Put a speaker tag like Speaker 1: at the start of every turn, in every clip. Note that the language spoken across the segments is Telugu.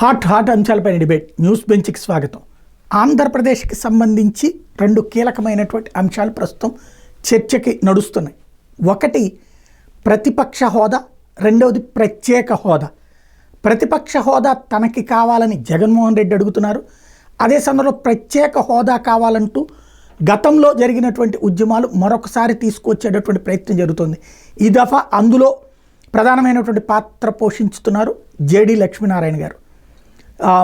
Speaker 1: హాట్ అంశాలపైన డిబేట్ న్యూస్ బెంచ్కి స్వాగతం. ఆంధ్రప్రదేశ్కి సంబంధించి రెండు కీలకమైనటువంటి అంశాలు ప్రస్తుతం చర్చకి నడుస్తున్నాయి. ఒకటి ప్రతిపక్ష హోదా, రెండవది ప్రత్యేక హోదా. ప్రతిపక్ష హోదా తనకి కావాలని జగన్మోహన్ రెడ్డి అడుగుతున్నారు. అదే సమయంలో ప్రత్యేక హోదా కావాలంటూ గతంలో జరిగినటువంటి ఉద్యమాలు మరొకసారి తీసుకొచ్చేటటువంటి ప్రయత్నం జరుగుతుంది. ఈ దఫా అందులో ప్రధానమైనటువంటి పాత్ర పోషించుతున్నారు జేడీ లక్ష్మీనారాయణ గారు.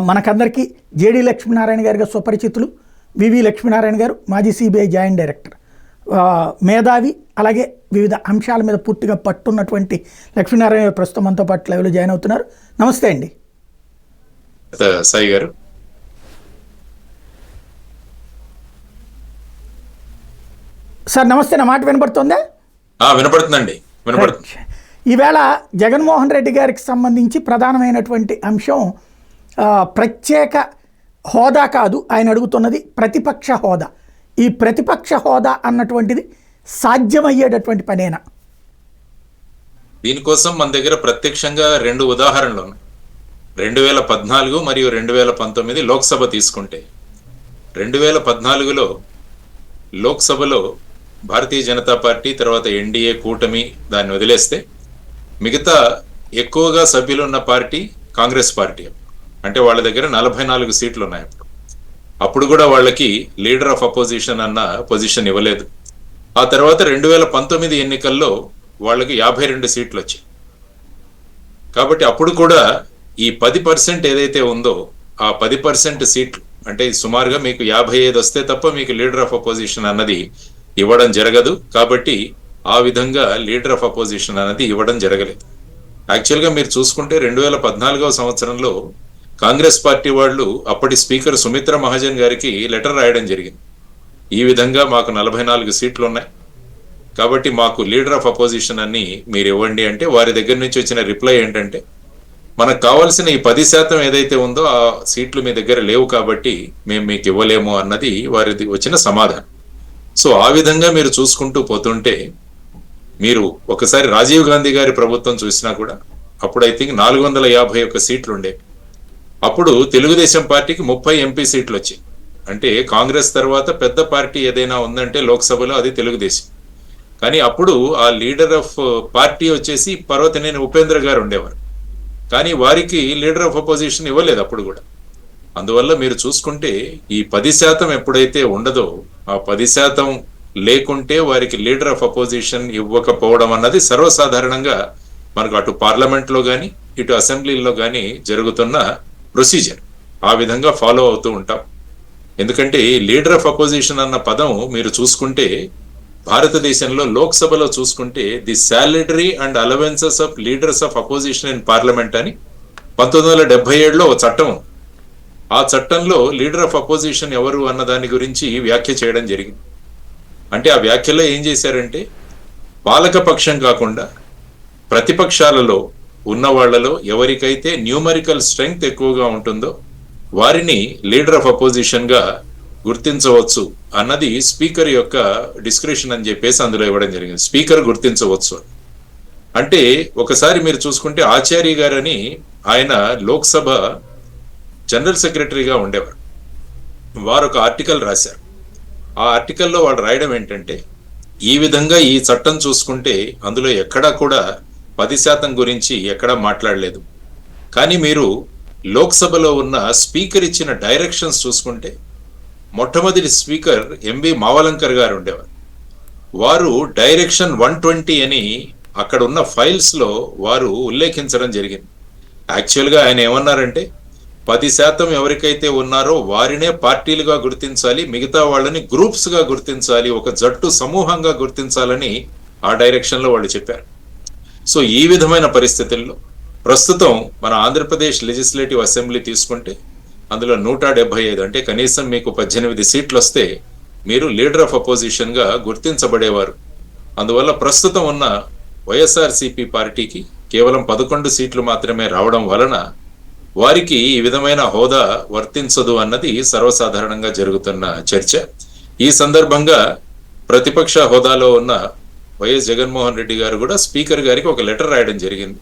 Speaker 1: మనకందరికీ జేడీ లక్ష్మీనారాయణ గారిగా సుపరిచితులు. వివి లక్ష్మీనారాయణ గారు మాజీ సిబిఐ జాయింట్ డైరెక్టర్, మేధావి, అలాగే వివిధ అంశాల మీద పూర్తిగా పట్టున్నటువంటి లక్ష్మీనారాయణ గారు ప్రస్తుతం మనతో పాటు లైవ్లో జాయిన్ అవుతున్నారు. నమస్తే అండి.
Speaker 2: సాయి గారు.
Speaker 1: సార్ నమస్తే, నా మాట వినపడుతుందా?
Speaker 2: వినపడుతుందండి.
Speaker 1: ఈవేళ జగన్మోహన్ రెడ్డి గారికి సంబంధించి ప్రధానమైనటువంటి అంశం ప్రత్యేక హోదా కాదు, ఆయన అడుగుతున్నది ప్రతిపక్ష హోదా. ఈ ప్రతిపక్ష హోదా అన్నటువంటిది సాధ్యమయ్యేటటువంటి పనేనా?
Speaker 2: దీనికోసం మన దగ్గర ప్రత్యక్షంగా రెండు ఉదాహరణలు ఉన్నాయి. 2014 మరియు 2019 లోక్సభ తీసుకుంటే, 2014లో లోక్సభలో భారతీయ జనతా పార్టీ, తర్వాత ఎన్డీఏ కూటమి దాన్ని వదిలేస్తే మిగతా ఎక్కువగా సభ్యులు ఉన్న పార్టీ కాంగ్రెస్ పార్టీ. అంటే వాళ్ళ దగ్గర 44 సీట్లు ఉన్నాయి. అప్పుడు కూడా వాళ్ళకి లీడర్ ఆఫ్ అపోజిషన్ అన్న పొజిషన్ ఇవ్వలేదు. ఆ తర్వాత 2019 ఎన్నికల్లో వాళ్ళకి 52 సీట్లు వచ్చాయి. కాబట్టి అప్పుడు కూడా ఈ 10% ఏదైతే ఉందో ఆ 10% సీట్లు, అంటే సుమారుగా మీకు 55 వస్తే తప్ప మీకు లీడర్ ఆఫ్ అపోజిషన్ అన్నది ఇవ్వడం జరగదు. కాబట్టి ఆ విధంగా లీడర్ ఆఫ్ అపోజిషన్ అన్నది ఇవ్వడం జరగలేదు. యాక్చువల్గా మీరు చూసుకుంటే 2014వ సంవత్సరంలో కాంగ్రెస్ పార్టీ వాళ్ళు అప్పటి స్పీకర్ సుమిత్రా మహాజన్ గారికి లెటర్ రాయడం జరిగింది. ఈ విధంగా మాకు 44 సీట్లు ఉన్నాయి, కాబట్టి మాకు లీడర్ ఆఫ్ అపోజిషన్ అని మీరు ఇవ్వండి అంటే వారి దగ్గర నుంచి వచ్చిన రిప్లై ఏంటంటే, మనకు కావాల్సిన ఈ 10% ఏదైతే ఉందో ఆ సీట్లు మీ దగ్గర లేవు కాబట్టి మేము మీకు ఇవ్వలేము అన్నది వారిది వచ్చిన సమాధానం. సో ఆ విధంగా మీరు చూసుకుంటూ పోతుంటే, మీరు ఒకసారి రాజీవ్ గాంధీ గారి ప్రభుత్వం చూసినా కూడా అప్పుడు ఐ థింక్ 451 సీట్లు ఉండే. అప్పుడు తెలుగుదేశం పార్టీకి 30 ఎంపీ సీట్లు వచ్చాయి. అంటే కాంగ్రెస్ తర్వాత పెద్ద పార్టీ ఏదైనా ఉందంటే లోక్సభలో అది తెలుగుదేశం. కానీ అప్పుడు ఆ లీడర్ ఆఫ్ పార్టీ వచ్చేసి పర్వతనేని ఉపేంద్ర గారు ఉండేవారు. కానీ వారికి లీడర్ ఆఫ్ అపోజిషన్ ఇవ్వలేదు అప్పుడు కూడా. అందువల్ల మీరు చూసుకుంటే ఈ 10% ఎప్పుడైతే ఉండదో, ఆ 10% లేకుంటే వారికి లీడర్ ఆఫ్ అపోజిషన్ ఇవ్వకపోవడం అన్నది సర్వసాధారణంగా మనకు అటు పార్లమెంట్లో కానీ ఇటు అసెంబ్లీలో కానీ జరుగుతున్న ప్రొసీజర్. ఆ విధంగా ఫాలో అవుతూ ఉంటాం. ఎందుకంటే లీడర్ ఆఫ్ అపోజిషన్ అన్న పదం మీరు చూసుకుంటే భారతదేశంలో లోక్సభలో చూసుకుంటే the salary and allowances of leaders of opposition in parliament అని 1977లో ఒక చట్టం. ఆ చట్టంలో లీడర్ ఆఫ్ అపోజిషన్ ఎవరు అన్న దాని గురించి వ్యాఖ్య చేయడం జరిగింది. అంటే ఆ వ్యాఖ్యలో ఏం చేశారంటే, పాలకపక్షం కాకుండా ప్రతిపక్షాలలో ఉన్న వాళ్లలో ఎవరికైతే న్యూమరికల్ స్ట్రెంగ్త్ ఎక్కువగా ఉంటుందో వారిని లీడర్ ఆఫ్ అపోజిషన్ గా గుర్తించవచ్చు అన్నది స్పీకర్ యొక్క డిస్క్రిప్షన్ అని చెప్పేసి అందులో ఇవ్వడం జరిగింది. స్పీకర్ గుర్తించవచ్చు అంటే, ఒకసారి మీరు చూసుకుంటే ఆచార్య గారని ఆయన లోక్సభ జనరల్ సెక్రటరీగా ఉండేవారు. వారు ఒక ఆర్టికల్ రాశారు. ఆ ఆర్టికల్లో వాళ్ళు రాయడం ఏంటంటే, ఈ విధంగా ఈ చట్టం చూసుకుంటే అందులో ఎక్కడా కూడా 10% గురించి ఎక్కడా మాట్లాడలేదు. కానీ మీరు లోక్సభలో ఉన్న స్పీకర్ ఇచ్చిన డైరెక్షన్స్ చూసుకుంటే, మొట్టమొదటి స్పీకర్ ఎంవి మావలంకర్ గారు ఉండేవారు. వారు డైరెక్షన్ 120 అని అక్కడ ఉన్న ఫైల్స్ లో వారు ఉల్లేఖించడం జరిగింది. యాక్చువల్గా ఆయన ఏమన్నారంటే, 10% ఎవరికైతే ఉన్నారో వారినే పార్టీలుగా గుర్తించాలి, మిగతా వాళ్ళని గ్రూప్స్ గా గుర్తించాలి, ఒక జట్టు సమూహంగా గుర్తించాలని ఆ డైరెక్షన్ లో వాళ్ళు చెప్పారు. సో ఈ విధమైన పరిస్థితుల్లో ప్రస్తుతం మన ఆంధ్రప్రదేశ్ లెజిస్లేటివ్ అసెంబ్లీ తీసుకుంటే అందులో 175, అంటే కనీసం మీకు 18 సీట్లు వస్తే మీరు లీడర్ ఆఫ్ అపోజిషన్ గా గుర్తించబడేవారు. అందువల్ల ప్రస్తుతం ఉన్న వైఎస్ఆర్సీపీ పార్టీకి కేవలం 11 సీట్లు మాత్రమే రావడం వలన వారికి ఈ విధమైన హోదా వర్తించదు అన్నది సర్వసాధారణంగా జరుగుతున్న చర్చ. ఈ సందర్భంగా ప్రతిపక్ష హోదాలో ఉన్న వైఎస్ జగన్మోహన్ రెడ్డి గారు కూడా స్పీకర్ గారికి ఒక లెటర్ రాయడం జరిగింది.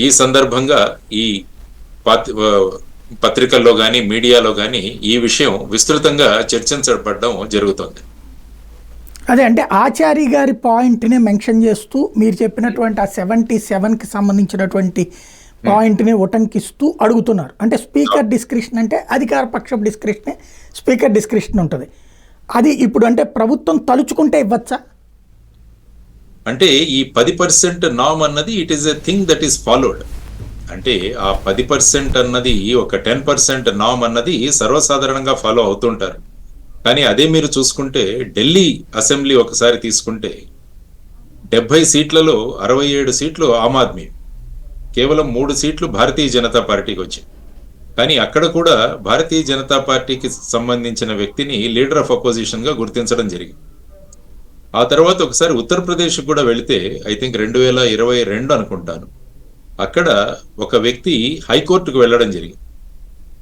Speaker 2: ఈ సందర్భంగా ఈ పత్రికల్లో కానీ మీడియాలో కానీ ఈ విషయం విస్తృతంగా చర్చించబడడం జరుగుతుంది.
Speaker 1: అదే అంటే ఆచారి గారి పాయింట్ని మెన్షన్ చేస్తూ మీరు చెప్పినటువంటి ఆ 77కి సంబంధించినటువంటి పాయింట్ని ఉటంకిస్తూ అడుగుతున్నారు. అంటే స్పీకర్ డిస్క్రిప్షన్ అంటే అధికార పక్షం డిస్క్రిప్షనే స్పీకర్ డిస్క్రిప్షన్ ఉంటుంది. అది ఇప్పుడు అంటే ప్రభుత్వం తలుచుకుంటే ఇవ్వచ్చా?
Speaker 2: అంటే ఈ 10% నామ్ అన్నది it is a thing that is followed. అంటే ఆ 10% అన్నది ఒక 10% నామ్ అన్నది సర్వసాధారణంగా ఫాలో అవుతుంటారు. కానీ అదే మీరు చూసుకుంటే ఢిల్లీ అసెంబ్లీ ఒకసారి తీసుకుంటే 70 సీట్లలో 67 సీట్లు ఆమ్ ఆద్మీ, కేవలం 3 సీట్లు భారతీయ జనతా పార్టీకి వచ్చాయి. కానీ అక్కడ కూడా భారతీయ జనతా పార్టీకి సంబంధించిన వ్యక్తిని లీడర్ ఆఫ్ అపోజిషన్ గా గుర్తించడం జరిగింది. ఆ తర్వాత ఒకసారి ఉత్తరప్రదేశ్ కూడా వెళితే ఐ థింక్ 2022 అనుకుంటాను, అక్కడ ఒక వ్యక్తి హైకోర్టుకు వెళ్ళడం జరిగింది.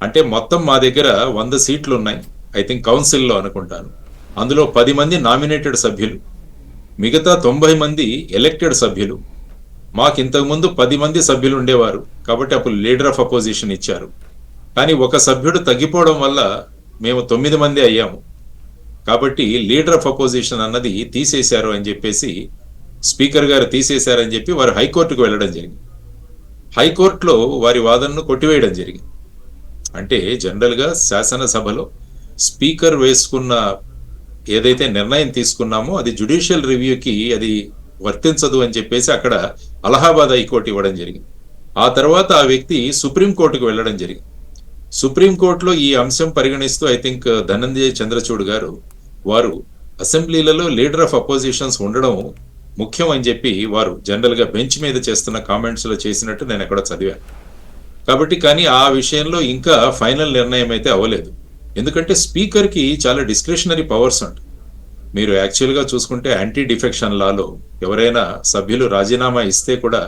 Speaker 2: అంటే మొత్తం మా దగ్గర 100 సీట్లు ఉన్నాయి, ఐ థింక్ కౌన్సిల్లో అనుకుంటాను. అందులో 10 మంది నామినేటెడ్ సభ్యులు, మిగతా 90 మంది ఎలక్టెడ్ సభ్యులు. మాకు ఇంతకుముందు 10 మంది సభ్యులు ఉండేవారు కాబట్టి అప్పుడు లీడర్ ఆఫ్ అపోజిషన్ ఇచ్చారు. కానీ ఒక సభ్యుడు తగ్గిపోవడం వల్ల మేము 9 మంది అయ్యాము కాబట్టి లీడర్ ఆఫ్ అపోజిషన్ అన్నది తీసేశారు అని చెప్పేసి, స్పీకర్ గారు తీసేశారని చెప్పి వారు హైకోర్టుకు వెళ్ళడం జరిగింది. హైకోర్టులో వారి వాదనను కొట్టివేయడం జరిగింది. అంటే జనరల్గా శాసనసభలో స్పీకర్ వేసుకున్న ఏదైతే నిర్ణయం తీసుకున్నామో అది జ్యుడిషియల్ రివ్యూకి అది వర్తించదు అని చెప్పేసి అక్కడ అలహాబాద్ హైకోర్టు ఇవ్వడం జరిగింది. ఆ తర్వాత ఆ వ్యక్తి సుప్రీంకోర్టుకు వెళ్ళడం జరిగింది. సుప్రీంకోర్టులో ఈ అంశం పరిగణిస్తూ ఐ థింక్ ధనంజయ చంద్రచూడ్ గారు వారు అసెంబ్లీలలో లీడర్ ఆఫ్ అపోజిషన్స్ ఉండడం ముఖ్యం అని చెప్పి వారు జనరల్ గా బెంచ్ మీద చేస్తున్న కామెంట్స్ లో చేసినట్టు నేను ఎక్కడ చదివాను. కాబట్టి కానీ ఆ విషయంలో ఇంకా ఫైనల్ నిర్ణయం అయితే అవ్వలేదు. ఎందుకంటే స్పీకర్ కి చాలా డిస్క్రిషనరీ పవర్స్ ఉంటాయి. మీరు యాక్చువల్ గా చూసుకుంటే యాంటీ డిఫెక్షన్ లాలో ఎవరైనా సభ్యులు రాజీనామా ఇస్తే కూడా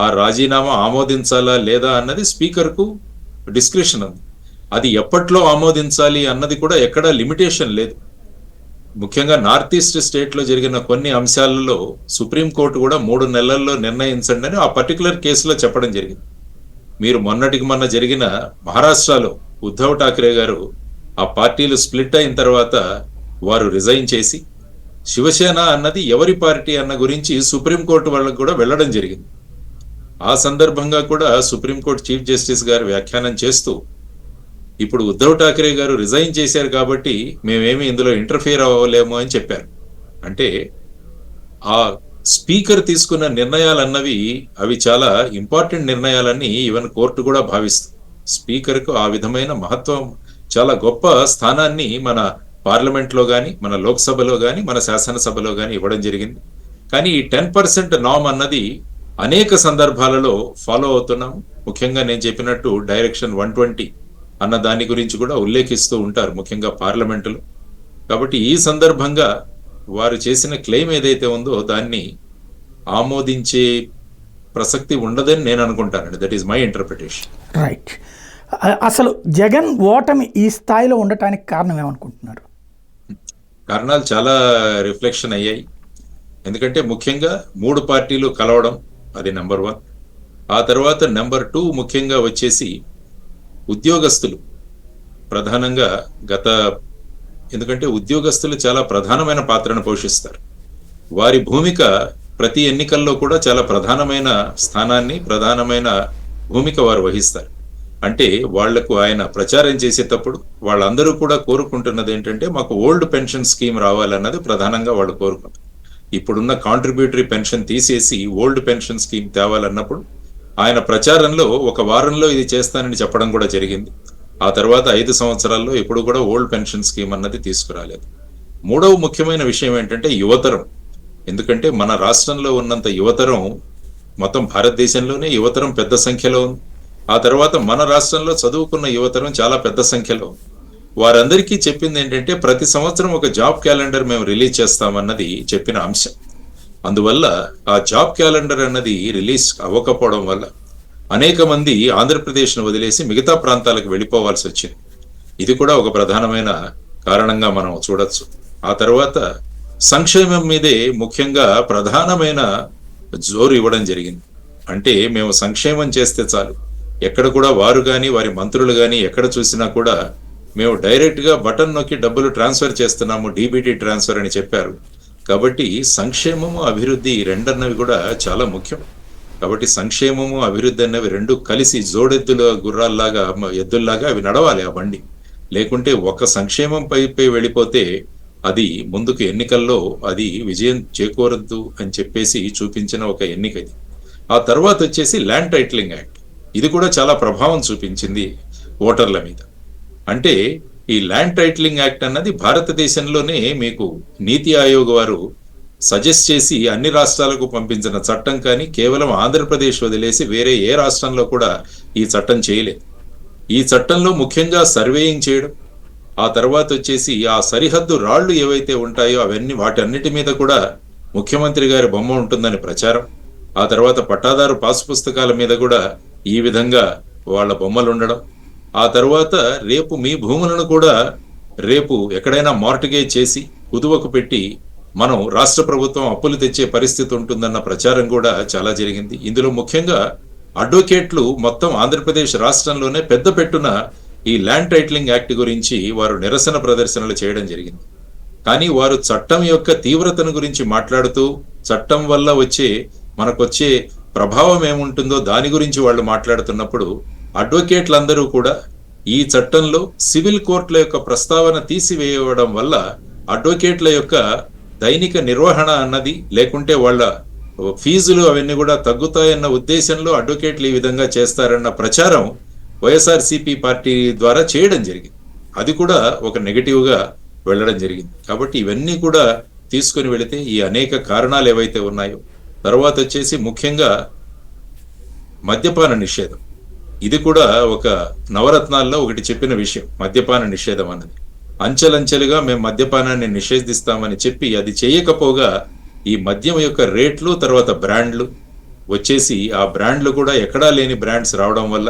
Speaker 2: ఆ రాజీనామా ఆమోదించాలా లేదా అన్నది స్పీకర్ కు డిస్క్రిషన్ ఉంది. అది ఎప్పట్లో ఆమోదించాలి అన్నది కూడా ఎక్కడా లిమిటేషన్ లేదు. ముఖ్యంగా నార్త్ ఈస్ట్ స్టేట్ లో జరిగిన కొన్ని అంశాలలో సుప్రీంకోర్టు కూడా 3 నెలల్లో నిర్ణయించండి అని ఆ పర్టికులర్ కేసులో చెప్పడం జరిగింది. మీరు మొన్నటికి మొన్న జరిగిన మహారాష్ట్రలో ఉద్ధవ్ ఠాక్రే గారు ఆ పార్టీలు స్ప్లిట్ అయిన తర్వాత వారు రిజైన్ చేసి శివసేన అన్నది ఎవరి పార్టీ అన్న గురించి సుప్రీంకోర్టు వాళ్ళకు కూడా వెళ్ళడం జరిగింది. ఆ సందర్భంగా కూడా సుప్రీంకోర్టు చీఫ్ జస్టిస్ గారు వ్యాఖ్యానం చేస్తూ ఇప్పుడు ఉద్ధవ్ ఠాక్రే గారు రిజైన్ చేశారు కాబట్టి మేమేమి ఇందులో ఇంటర్ఫియర్ అవ్వలేము అని చెప్పారు. అంటే ఆ స్పీకర్ తీసుకున్న నిర్ణయాలన్నవి అవి చాలా ఇంపార్టెంట్ నిర్ణయాలని ఈవెన్ కోర్టు కూడా భావిస్తుంది. స్పీకర్కు ఆ విధమైన మహత్వం, చాలా గొప్ప స్థానాన్ని మన పార్లమెంట్లో కానీ మన లోక్సభలో కానీ మన శాసనసభలో కానీ ఇవ్వడం జరిగింది. కానీ ఈ 10% నామ్ అన్నది అనేక సందర్భాలలో ఫాలో అవుతున్నాం. ముఖ్యంగా నేను చెప్పినట్టు డైరెక్షన్ 120 అన్న దాని గురించి కూడా ఉల్లేఖిస్తూ ఉంటారు ముఖ్యంగా పార్లమెంటులో. కాబట్టి ఈ సందర్భంగా వారు చేసిన క్లెయిమ్ ఏదైతే ఉందో దాన్ని ఆమోదించే ప్రసక్తి ఉండదని నేను అనుకుంటానండి. That is my interpretation.
Speaker 1: Right. అసలు జగన్ ఓటమి ఈ స్థాయిలో ఉండటానికి కారణం ఏమనుకుంటున్నారు?
Speaker 2: కారణాలు చాలా రిఫ్లెక్షన్ అయ్యాయి. ఎందుకంటే ముఖ్యంగా 3 పార్టీలు కలవడం, అది నెంబర్ 1. ఆ తర్వాత నెంబర్ 2 ముఖ్యంగా వచ్చేసి ఉద్యోగస్తులు ప్రధానంగా ఎందుకంటే ఉద్యోగస్తులు చాలా ప్రధానమైన పాత్రను పోషిస్తారు. వారి భూమిక ప్రతి ఎన్నికల్లో కూడా చాలా ప్రధానమైన స్థానాన్ని, ప్రధానమైన భూమిక వారు వహిస్తారు. అంటే వాళ్లకు ఆయన ప్రచారం చేసేటప్పుడు వాళ్ళందరూ కూడా కోరుకుంటున్నది ఏంటంటే మాకు ఓల్డ్ పెన్షన్ స్కీమ్ రావాలన్నది ప్రధానంగా వాళ్ళు కోరుకుంటారు. ఇప్పుడున్న కాంట్రిబ్యూటరీ పెన్షన్ తీసేసి ఓల్డ్ పెన్షన్ స్కీమ్ తేవాలన్నప్పుడు ఆయన ప్రచారంలో ఒక వారంలో ఇది చేస్తానని చెప్పడం కూడా జరిగింది. ఆ తర్వాత 5 సంవత్సరాల్లో ఎప్పుడు కూడా ఓల్డ్ పెన్షన్ స్కీమ్ అన్నది తీసుకురాలేదు. 3వ ముఖ్యమైన విషయం ఏంటంటే యువతరం. ఎందుకంటే మన రాష్ట్రంలో ఉన్నంత యువతరం మొత్తం భారతదేశంలోనే యువతరం పెద్ద సంఖ్యలో ఉంది. ఆ తర్వాత మన రాష్ట్రంలో చదువుకున్న యువతరం చాలా పెద్ద సంఖ్యలో ఉంది. వారందరికీ చెప్పింది ఏంటంటే ప్రతి సంవత్సరం ఒక జాబ్ క్యాలెండర్ మేము రిలీజ్ చేస్తామన్నది చెప్పిన అంశం. అందువల్ల ఆ జాబ్ క్యాలెండర్ అన్నది రిలీజ్ అవ్వకపోవడం వల్ల అనేక మంది ఆంధ్రప్రదేశ్ను వదిలేసి మిగతా ప్రాంతాలకు వెళ్ళిపోవాల్సి వచ్చింది. ఇది కూడా ఒక ప్రధానమైన కారణంగా మనం చూడొచ్చు. ఆ తర్వాత సంక్షేమం మీదే ముఖ్యంగా ప్రధానమైన జోరు ఇవ్వడం జరిగింది. అంటే మేము సంక్షేమం చేస్తే చాలు, ఎక్కడ కూడా వారు కానీ వారి మంత్రులు కానీ ఎక్కడ చూసినా కూడా మేము డైరెక్ట్గా బటన్ నొక్కి డబ్బులు ట్రాన్స్ఫర్ చేస్తున్నాము, డీబీటీ ట్రాన్స్ఫర్ అని చెప్పారు. కాబట్టి సంక్షేమము అభివృద్ధి ఈ రెండన్నవి కూడా చాలా ముఖ్యం. కాబట్టి సంక్షేమము అభివృద్ధి అన్నవి రెండు కలిసి జోడెద్దుల గుర్రాల్లాగా ఎద్దుల్లాగా అవి నడవాలి ఆ బండి. లేకుంటే ఒక సంక్షేమం పై వెళ్ళిపోతే అది ముందుకు ఎన్నికల్లో అది విజయం చేకూరద్దు అని చెప్పేసి చూపించిన ఒక ఎన్నిక ఇది. ఆ తర్వాత వచ్చేసి ల్యాండ్ టైటిలింగ్ యాక్ట్. ఇది కూడా చాలా ప్రభావం చూపించింది ఓటర్ల మీద. అంటే ఈ ల్యాండ్ టైటిలింగ్ యాక్ట్ అన్నది భారతదేశంలోనే మీకు నీతి ఆయోగ్ వారు సజెస్ట్ చేసి అన్ని రాష్ట్రాలకు పంపించిన చట్టం, కానీ కేవలం ఆంధ్రప్రదేశ్ వదిలేసి వేరే ఏ రాష్ట్రంలో కూడా ఈ చట్టం చేయలేదు. ఈ చట్టంలో ముఖ్యంగా సర్వేయింగ్ చేయడం, ఆ తర్వాత వచ్చేసి ఆ సరిహద్దు రాళ్లు ఏవైతే ఉంటాయో అవన్నీ వాటన్నిటి మీద కూడా ముఖ్యమంత్రి గారి బొమ్మ ఉంటుందని ప్రచారం, ఆ తర్వాత పట్టాదారు పాసు పుస్తకాల మీద కూడా ఈ విధంగా వాళ్ళ బొమ్మలు ఉండడం, ఆ తర్వాత రేపు మీ భూములను కూడా రేపు ఎక్కడైనా మార్టిగేజ్ చేసి కుదువకు పెట్టి మనం రాష్ట్ర ప్రభుత్వం అప్పులు తెచ్చే పరిస్థితి ఉంటుందన్న ప్రచారం కూడా చాలా జరిగింది. ఇందులో ముఖ్యంగా అడ్వకేట్లు మొత్తం ఆంధ్రప్రదేశ్ రాష్ట్రంలోనే పెద్ద పెట్టున ఈ ల్యాండ్ టైటిలింగ్ యాక్ట్ గురించి వారు నిరసన ప్రదర్శనలు చేయడం జరిగింది. కానీ వారు చట్టం యొక్క తీవ్రతను గురించి మాట్లాడుతూ చట్టం వల్ల మనకొచ్చే ప్రభావం ఏముంటుందో దాని గురించి వాళ్ళు మాట్లాడుతున్నప్పుడు అడ్వకేట్లందరూ కూడా ఈ చట్టంలో సివిల్ కోర్టుల యొక్క ప్రస్తావన తీసివేయడం వల్ల అడ్వకేట్ల యొక్క దైనిక నిర్వహణ అన్నది, లేకుంటే వాళ్ళ ఫీజులు అవన్నీ కూడా తగ్గుతాయన్న ఉద్దేశంలో అడ్వకేట్లు ఈ విధంగా చేస్తారన్న ప్రచారం వైఎస్ఆర్సీపీ పార్టీ ద్వారా చేయడం జరిగింది. అది కూడా ఒక నెగటివ్గా వెళ్ళడం జరిగింది. కాబట్టి ఇవన్నీ కూడా తీసుకుని వెళితే ఈ అనేక కారణాలు ఏవైతే ఉన్నాయో, తర్వాత వచ్చేసి ముఖ్యంగా మద్యపాన నిషేధం. ఇది కూడా ఒక నవరత్నాల్లో ఒకటి చెప్పిన విషయం. మద్యపాన నిషేధం అన్నది అంచెలంచెలుగా మేము మద్యపానాన్ని నిషేధిస్తామని చెప్పి అది చేయకపోగా ఈ మద్యం యొక్క రేట్లు, తర్వాత బ్రాండ్లు వచ్చేసి ఆ బ్రాండ్లు కూడా ఎక్కడా లేని బ్రాండ్స్ రావడం వల్ల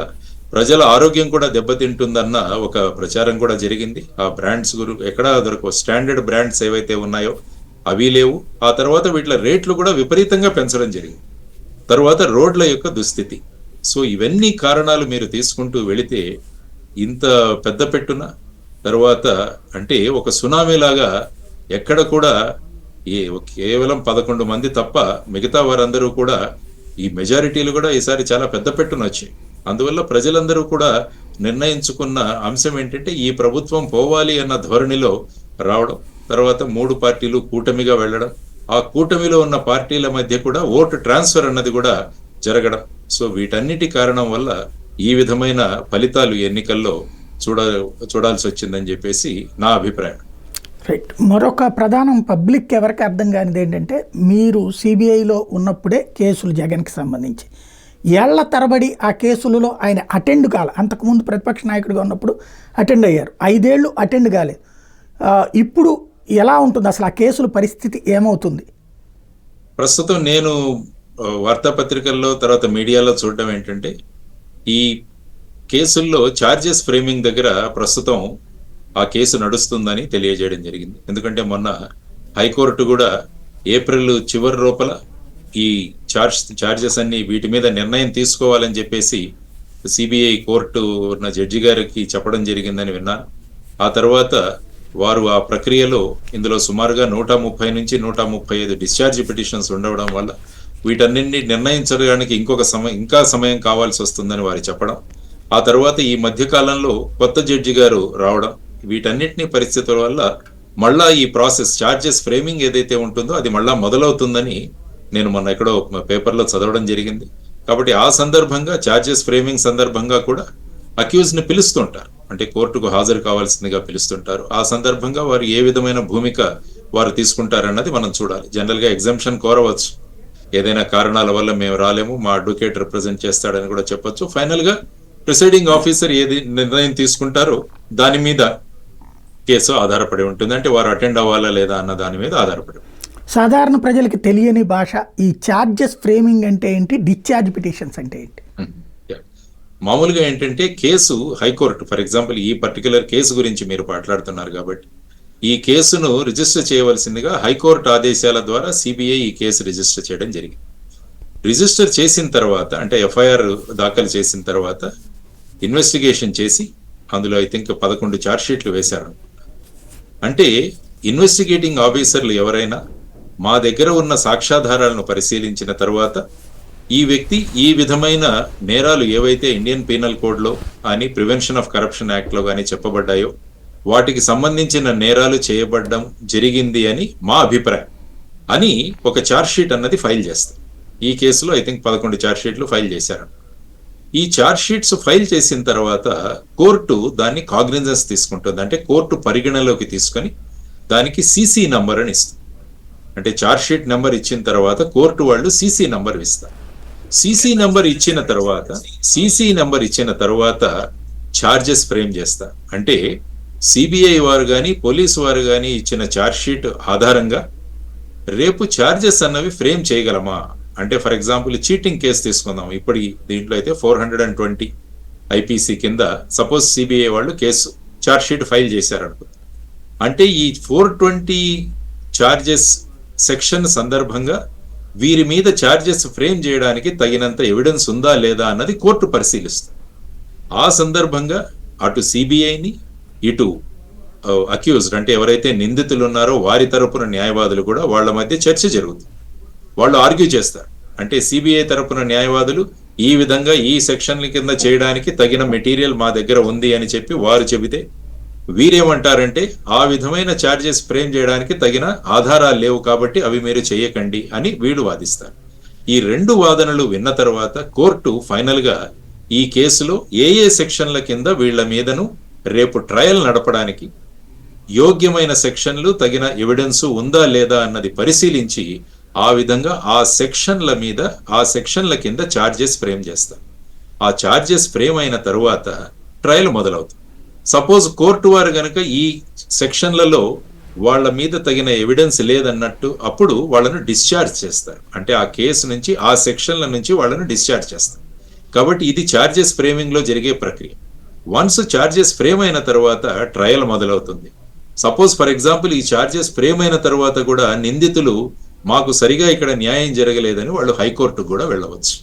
Speaker 2: ప్రజల ఆరోగ్యం కూడా దెబ్బతింటుందన్న ఒక ప్రచారం కూడా జరిగింది. ఆ బ్రాండ్స్ ఎక్కడా దొరకవు. స్టాండర్డ్ బ్రాండ్స్ ఏవైతే ఉన్నాయో అవి లేవు. ఆ తర్వాత వీటిల రేట్లు కూడా విపరీతంగా పెంచడం జరిగింది. తర్వాత రోడ్ల యొక్క దుస్థితి. సో ఇవన్నీ కారణాలు మీరు తీసుకుంటూ వెళితే ఇంత పెద్ద పెట్టున తర్వాత అంటే ఒక సునామీ లాగా ఎక్కడ కూడా కేవలం 11 మంది తప్ప మిగతా వారందరూ కూడా ఈ మెజారిటీలు కూడా ఈసారి చాలా పెద్ద పెట్టున వచ్చాయి. అందువల్ల ప్రజలందరూ కూడా నిర్ణయించుకున్న అంశం ఏంటంటే ఈ ప్రభుత్వం పోవాలి అన్న ధోరణిలో రావడం, తర్వాత 3 పార్టీలు కూటమిగా వెళ్ళడం, ఆ కూటమిలో ఉన్న పార్టీల మధ్య కూడా ఓటు ట్రాన్స్ఫర్ అన్నది కూడా జరగడం. సో వీటన్నిటి కారణం వల్ల ఈ విధమైన ఫలితాలు ఎన్నికల్లో చూడాల్సి వచ్చిందని చెప్పేసి నా అభిప్రాయం.
Speaker 1: రైట్. మరొక ప్రధానం పబ్లిక్ ఎవరికి అర్థం కానిది ఏంటంటే, మీరు సిబిఐలో ఉన్నప్పుడే కేసులు జగన్కి సంబంధించి ఏళ్ల తరబడి ఆ కేసులలో ఆయన అటెండ్ కాలే. అంతకుముందు ప్రతిపక్ష నాయకుడిగా ఉన్నప్పుడు అటెండ్ అయ్యారు, 5 ఏళ్ళు అటెండ్ కాలేదు. ఇప్పుడు ఎలా ఉంటుంది అసలు ఆ కేసుల పరిస్థితి ఏమవుతుంది?
Speaker 2: ప్రస్తుతం నేను వార్తాపత్రికల్లో తర్వాత మీడియాలో చూడడం ఏంటంటే, ఈ కేసుల్లో ఛార్జెస్ ఫ్రేమింగ్ దగ్గర ప్రస్తుతం ఆ కేసు నడుస్తుందని తెలియజేయడం జరిగింది. ఎందుకంటే మొన్న హైకోర్టు కూడా ఏప్రిల్ చివరి లోపల ఈ ఛార్జెస్ అన్ని వీటి మీద నిర్ణయం తీసుకోవాలని చెప్పేసి సిబిఐ కోర్టు ఉన్న జడ్జి గారికి చెప్పడం జరిగిందని విన్నాను. ఆ తర్వాత వారు ఆ ప్రక్రియలో ఇందులో సుమారుగా 130 నుంచి 135 డిశ్చార్జ్ పిటిషన్స్ ఉండడం వల్ల వీటన్నింటినీ నిర్ణయించడానికి ఇంకా సమయం కావాల్సి వస్తుందని వారు చెప్పడం, ఆ తర్వాత ఈ మధ్య కాలంలో కొత్త జడ్జి గారు రావడం, వీటన్నిటినీ పరిస్థితుల వల్ల మళ్ళా ఈ ప్రాసెస్ ఛార్జెస్ ఫ్రేమింగ్ ఏదైతే ఉంటుందో అది మళ్ళా మొదలవుతుందని నేను మొన్న ఎక్కడో పేపర్లో చదవడం జరిగింది. కాబట్టి ఆ సందర్భంగా ఛార్జెస్ ఫ్రేమింగ్ సందర్భంగా కూడా అక్యూజ్ని పిలుస్తుంటారు, అంటే కోర్టుకు హాజరు కావాల్సిందిగా పిలుస్తుంటారు. ఆ సందర్భంగా వారు ఏ విధమైన భూమిక వారు తీసుకుంటారన్నది మనం చూడాలి. జనరల్గా ఎగ్జంప్షన్ కోరవచ్చు, ఏదైనా కారణాల వల్ల మేము రాలేము, మా అడ్వకేట్ రిప్రజెంట్ చేస్తాడని కూడా చెప్పొచ్చు. ఫైనల్గా ప్రిసైడింగ్ ఆఫీసర్ ఏది నిర్ణయం తీసుకుంటారో దాని మీద కేసు ఆధారపడి ఉంటుంది. అంటే వారు అటెండ్ అవ్వాలా లేదా అన్న దాని మీద ఆధారపడి.
Speaker 1: సాధారణ ప్రజలకు తెలియని భాష, ఈ ఛార్జెస్ ఫ్రేమింగ్ అంటే ఏంటి, డిశ్చార్జ్ పిటిషన్స్ అంటే ఏంటి?
Speaker 2: మామూలుగా ఏంటంటే కేసు హైకోర్టు, ఫర్ ఎగ్జాంపుల్ ఈ పర్టికులర్ కేసు గురించి మీరు మాట్లాడుతున్నారు కాబట్టి ఈ కేసును రిజిస్టర్ చేయవలసిందిగా హైకోర్టు ఆదేశాల ద్వారా సిబిఐ ఈ కేసు రిజిస్టర్ చేయడం జరిగింది. రిజిస్టర్ చేసిన తర్వాత అంటే ఎఫ్ఐఆర్ దాఖలు చేసిన తర్వాత ఇన్వెస్టిగేషన్ చేసి అందులో ఐ థింక్ 11 ఛార్జ్ షీట్లు వేశారు. అంటే ఇన్వెస్టిగేటింగ్ ఆఫీసర్లు ఎవరైనా మా దగ్గర ఉన్న సాక్ష్యాధారాలను పరిశీలించిన తర్వాత ఈ వ్యక్తి ఈ విధమైన నేరాలు ఏవైతే ఇండియన్ పీనల్ కోడ్లో అని ప్రివెన్షన్ ఆఫ్ కరప్షన్ యాక్ట్లో కానీ చెప్పబడ్డాయో వాటికి సంబంధించిన నేరాలు చేయబడడం జరిగింది అని మా అభిప్రాయం అని ఒక ఛార్జ్ షీట్ అన్నది ఫైల్ చేస్తారు. ఈ కేసులో ఐ థింక్ 11 ఛార్జ్ షీట్లు ఫైల్ చేశారు. ఈ ఛార్జ్ షీట్స్ ఫైల్ చేసిన తర్వాత కోర్టు దాన్ని కాగ్నిజెన్స్ తీసుకుంటుంది. అంటే కోర్టు పరిగణలోకి తీసుకొని దానికి సిసి నంబర్ అని ఇస్తుంది. అంటే ఛార్జ్ షీట్ నెంబర్ ఇచ్చిన తర్వాత కోర్టు వాళ్ళు సిసి నంబర్ ఇస్తారు. సిసి నంబర్ ఇచ్చిన తర్వాత ఛార్జెస్ ఫ్రేమ్ చేస్తారు. అంటే సిబిఐ వారు కానీ పోలీసు వారు కానీ ఇచ్చిన ఛార్జ్ షీట్ ఆధారంగా రేపు ఛార్జెస్ అన్నవి ఫ్రేమ్ చేయగలమా అంటే ఫర్ ఎగ్జాంపుల్ చీటింగ్ కేసు తీసుకుందాం. ఇప్పుడు దీంట్లో అయితే 420 ఐపీసీ కింద సపోజ్ సిబిఐ వాళ్ళు కేసు ఛార్జ్ షీట్ ఫైల్ చేశారు అనుకో, అంటే ఈ 420 ఛార్జెస్ సెక్షన్ సందర్భంగా వీరి మీద ఛార్జెస్ ఫ్రేమ్ చేయడానికి తగినంత ఎవిడెన్స్ ఉందా లేదా అన్నది కోర్టు పరిశీలిస్తుంది. ఆ సందర్భంగా అటు సిబిఐని ఇటు అక్యూజ్డ్ అంటే ఎవరైతే నిందితులు ఉన్నారో వారి తరపున న్యాయవాదులు కూడా వాళ్ళ మధ్య చర్చ జరుగుతుంది. వాళ్ళు ఆర్గ్యూ చేస్తారు. అంటే సిబిఐ తరపున న్యాయవాదులు ఈ విధంగా ఈ సెక్షన్ల కింద చేయడానికి తగిన మెటీరియల్ మా దగ్గర ఉంది అని చెప్పి వారు చెబితే వీరేమంటారంటే ఆ విధమైన ఛార్జెస్ ఫ్రేమ్ చేయడానికి తగిన ఆధారాలు లేవు కాబట్టి అవి మీరు చేయకండి అని వీళ్ళు వాదిస్తారు. ఈ రెండు వాదనలు విన్న తర్వాత కోర్టు ఫైనల్ గా ఈ కేసులో ఏ సెక్షన్ల కింద వీళ్ల మీదను రేపు ట్రయల్ నడపడానికి యోగ్యమైన సెక్షన్లు తగిన ఎవిడెన్స్ ఉందా లేదా అన్నది పరిశీలించి ఆ విధంగా ఆ సెక్షన్ల కింద ఛార్జెస్ ఫ్రేమ్ చేస్తారు. ఆ ఛార్జెస్ ఫ్రేమ్ అయిన తరువాత ట్రయల్ మొదలవుతుంది. సపోజ్ కోర్టు వారు గనక ఈ సెక్షన్లలో వాళ్ళ మీద తగిన ఎవిడెన్స్ లేదన్నట్టు అప్పుడు వాళ్ళను డిశ్చార్జ్ చేస్తారు. అంటే ఆ కేసు నుంచి ఆ సెక్షన్ల నుంచి వాళ్ళను డిశ్చార్జ్ చేస్తారు. కాబట్టి ఇది ఛార్జెస్ ఫ్రేమింగ్ లో జరిగే ప్రక్రియ. వన్స్ ఛార్జెస్ ఫ్రేమ్ అయిన తర్వాత ట్రయల్ మొదలవుతుంది. సపోజ్ ఫర్ ఎగ్జాంపుల్ ఈ ఛార్జెస్ ఫ్రేమ్ అయిన తర్వాత కూడా నిందితులు మాకు సరిగా ఇక్కడ న్యాయం జరగలేదని వాళ్ళు హైకోర్టుకు కూడా వెళ్ళవచ్చు.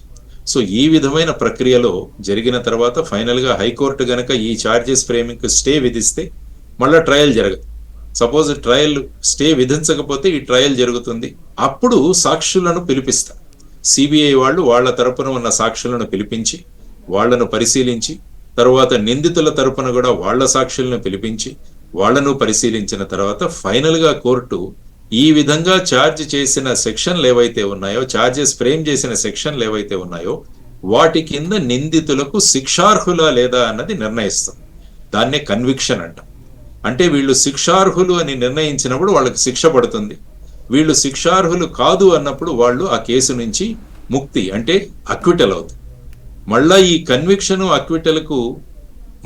Speaker 2: సో ఈ విధమైన ప్రక్రియలో జరిగిన తర్వాత ఫైనల్ గా హైకోర్టు గనక ఈ ఛార్జెస్ ఫ్రేమింగ్ స్టే విధిస్తే మళ్ళా ట్రయల్ జరగదు. సపోజ్ ట్రయల్ స్టే విధించకపోతే ఈ ట్రయల్ జరుగుతుంది. అప్పుడు సాక్షులను పిలిపిస్తారు. సిబిఐ వాళ్ళు వాళ్ళ తరపున ఉన్న సాక్షులను పిలిపించి వాళ్లను పరిశీలించి తర్వాత నిందితుల తరపున కూడా వాళ్ళ సాక్షులను పిలిపించి వాళ్లను పరిశీలించిన తర్వాత ఫైనల్ గా కోర్టు ఈ విధంగా ఛార్జ్ చేసిన సెక్షన్లు ఏవైతే ఉన్నాయో ఛార్జెస్ ఫ్రేమ్ చేసిన సెక్షన్లు ఏవైతే ఉన్నాయో వాటి కింద నిందితులకు శిక్షార్హులా లేదా అన్నది నిర్ణయిస్తుంది. దాన్నే కన్విక్షన్ అంట. అంటే వీళ్ళు శిక్షార్హులు అని నిర్ణయించినప్పుడు వాళ్ళకి శిక్ష పడుతుంది. వీళ్ళు శిక్షార్హులు కాదు అన్నప్పుడు వాళ్ళు ఆ కేసు నుంచి ముక్తి అంటే అక్విటల్ అవుతుంది. మళ్ళా ఈ కన్విక్షన్ అక్విటల్కు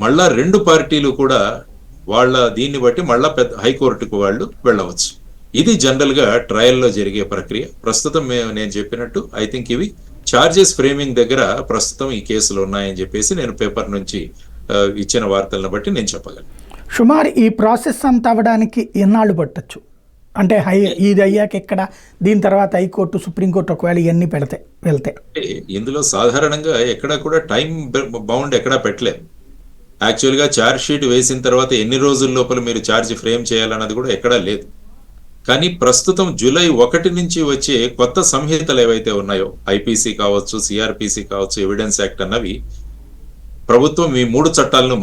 Speaker 2: మళ్ళా రెండు పార్టీలు కూడా వాళ్ళ దీన్ని బట్టి మళ్ళా హైకోర్టుకు వాళ్ళు వెళ్ళవచ్చు. ఇది జనరల్ గా ట్రయల్లో జరిగే ప్రక్రియ. ప్రస్తుతం నేను చెప్పినట్టు ఐ థింక్ ఇవి ఛార్జెస్ ఫ్రేమింగ్ దగ్గర ప్రస్తుతం ఈ కేసులు ఉన్నాయని చెప్పేసి నేను పేపర్ నుంచి ఇచ్చిన వార్తలను బట్టి నేను చెప్పగలను.
Speaker 1: సుమారు ఈ ప్రాసెస్ అంతా అవ్వడానికి ఎన్నాళ్ళు పట్టచ్చు? అంటే ఇది అయ్యాక ఎక్కడ దీని తర్వాత హైకోర్టు సుప్రీంకోర్టు ఒకవేళ ఇవన్నీ వెళ్తే
Speaker 2: ఇందులో సాధారణంగా ఎక్కడా కూడా టైం బౌండ్ ఎక్కడా పెట్టలేదు. యాక్చువల్గా ఛార్జ్ షీట్ వేసిన తర్వాత ఎన్ని రోజుల లోపల మీరు ఛార్జ్ ఫ్రేమ్ చేయాలన్నది కూడా ఎక్కడా లేదు. కానీ ప్రస్తుతం జూలై 1 నుంచి వచ్చే కొత్త సంహితలు ఏవైతే ఉన్నాయో ఐపీసీ కావచ్చు, సిఆర్పిసి కావచ్చు, ఎవిడెన్స్ యాక్ట్ అన్నవి ప్రభుత్వం ఈ 3 చట్టాలను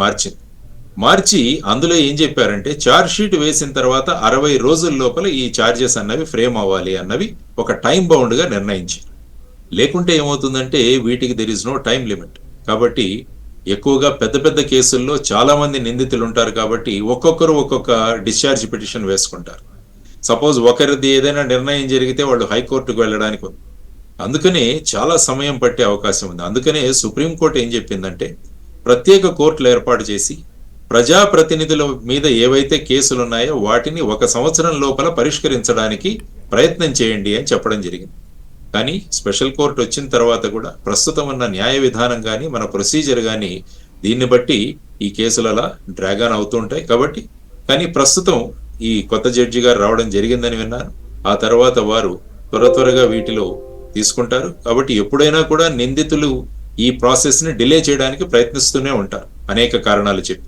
Speaker 2: మార్చి అందులో ఏం చెప్పారంటే ఛార్జ్ షీట్ వేసిన తర్వాత 60 రోజుల లోపల ఈ ఛార్జెస్ అన్నవి ఫ్రేమ్ అవ్వాలి అన్నవి ఒక టైం బౌండ్ గా నిర్ణయించారు. లేకుంటే ఏమవుతుందంటే వీటికి there is no time limit. కాబట్టి ఎక్కువగా పెద్ద కేసుల్లో చాలా మంది నిందితులు ఉంటారు కాబట్టి ఒక్కొక్కరు ఒక్కొక్క డిశ్చార్జ్ పిటిషన్ వేసుకుంటారు. సపోజ్ ఒకరిది ఏదైనా నిర్ణయం జరిగితే వాళ్ళు హైకోర్టుకు వెళ్ళడానికి ఉంది. అందుకనే చాలా సమయం పట్టే అవకాశం ఉంది. అందుకనే సుప్రీంకోర్టు ఏం చెప్పిందంటే ప్రత్యేక కోర్టులు ఏర్పాటు చేసి ప్రజాప్రతినిధుల మీద ఏవైతే కేసులు ఉన్నాయో వాటిని 1 సంవత్సరం లోపల పరిష్కరించడానికి ప్రయత్నం చేయండి అని చెప్పడం జరిగింది. కానీ స్పెషల్ కోర్టు వచ్చిన తర్వాత కూడా ప్రస్తుతం ఉన్న న్యాయ విధానం కానీ మన ప్రొసీజర్ కానీ దీన్ని బట్టి ఈ కేసులు అలా డ్రాగన్ అవుతుంటాయి. కాబట్టి కానీ ప్రస్తుతం ఈ కొత్త జడ్జి గారు రావడం జరిగిందని విన్నాను. ఆ తర్వాత వారు త్వరగా వీటిలో తీసుకుంటారు. కాబట్టి ఎప్పుడైనా కూడా నిందితులు ఈ ప్రాసెస్ ని డిలే చేయడానికి ప్రయత్నిస్తూనే ఉంటారు అనేక కారణాలు చెప్పి.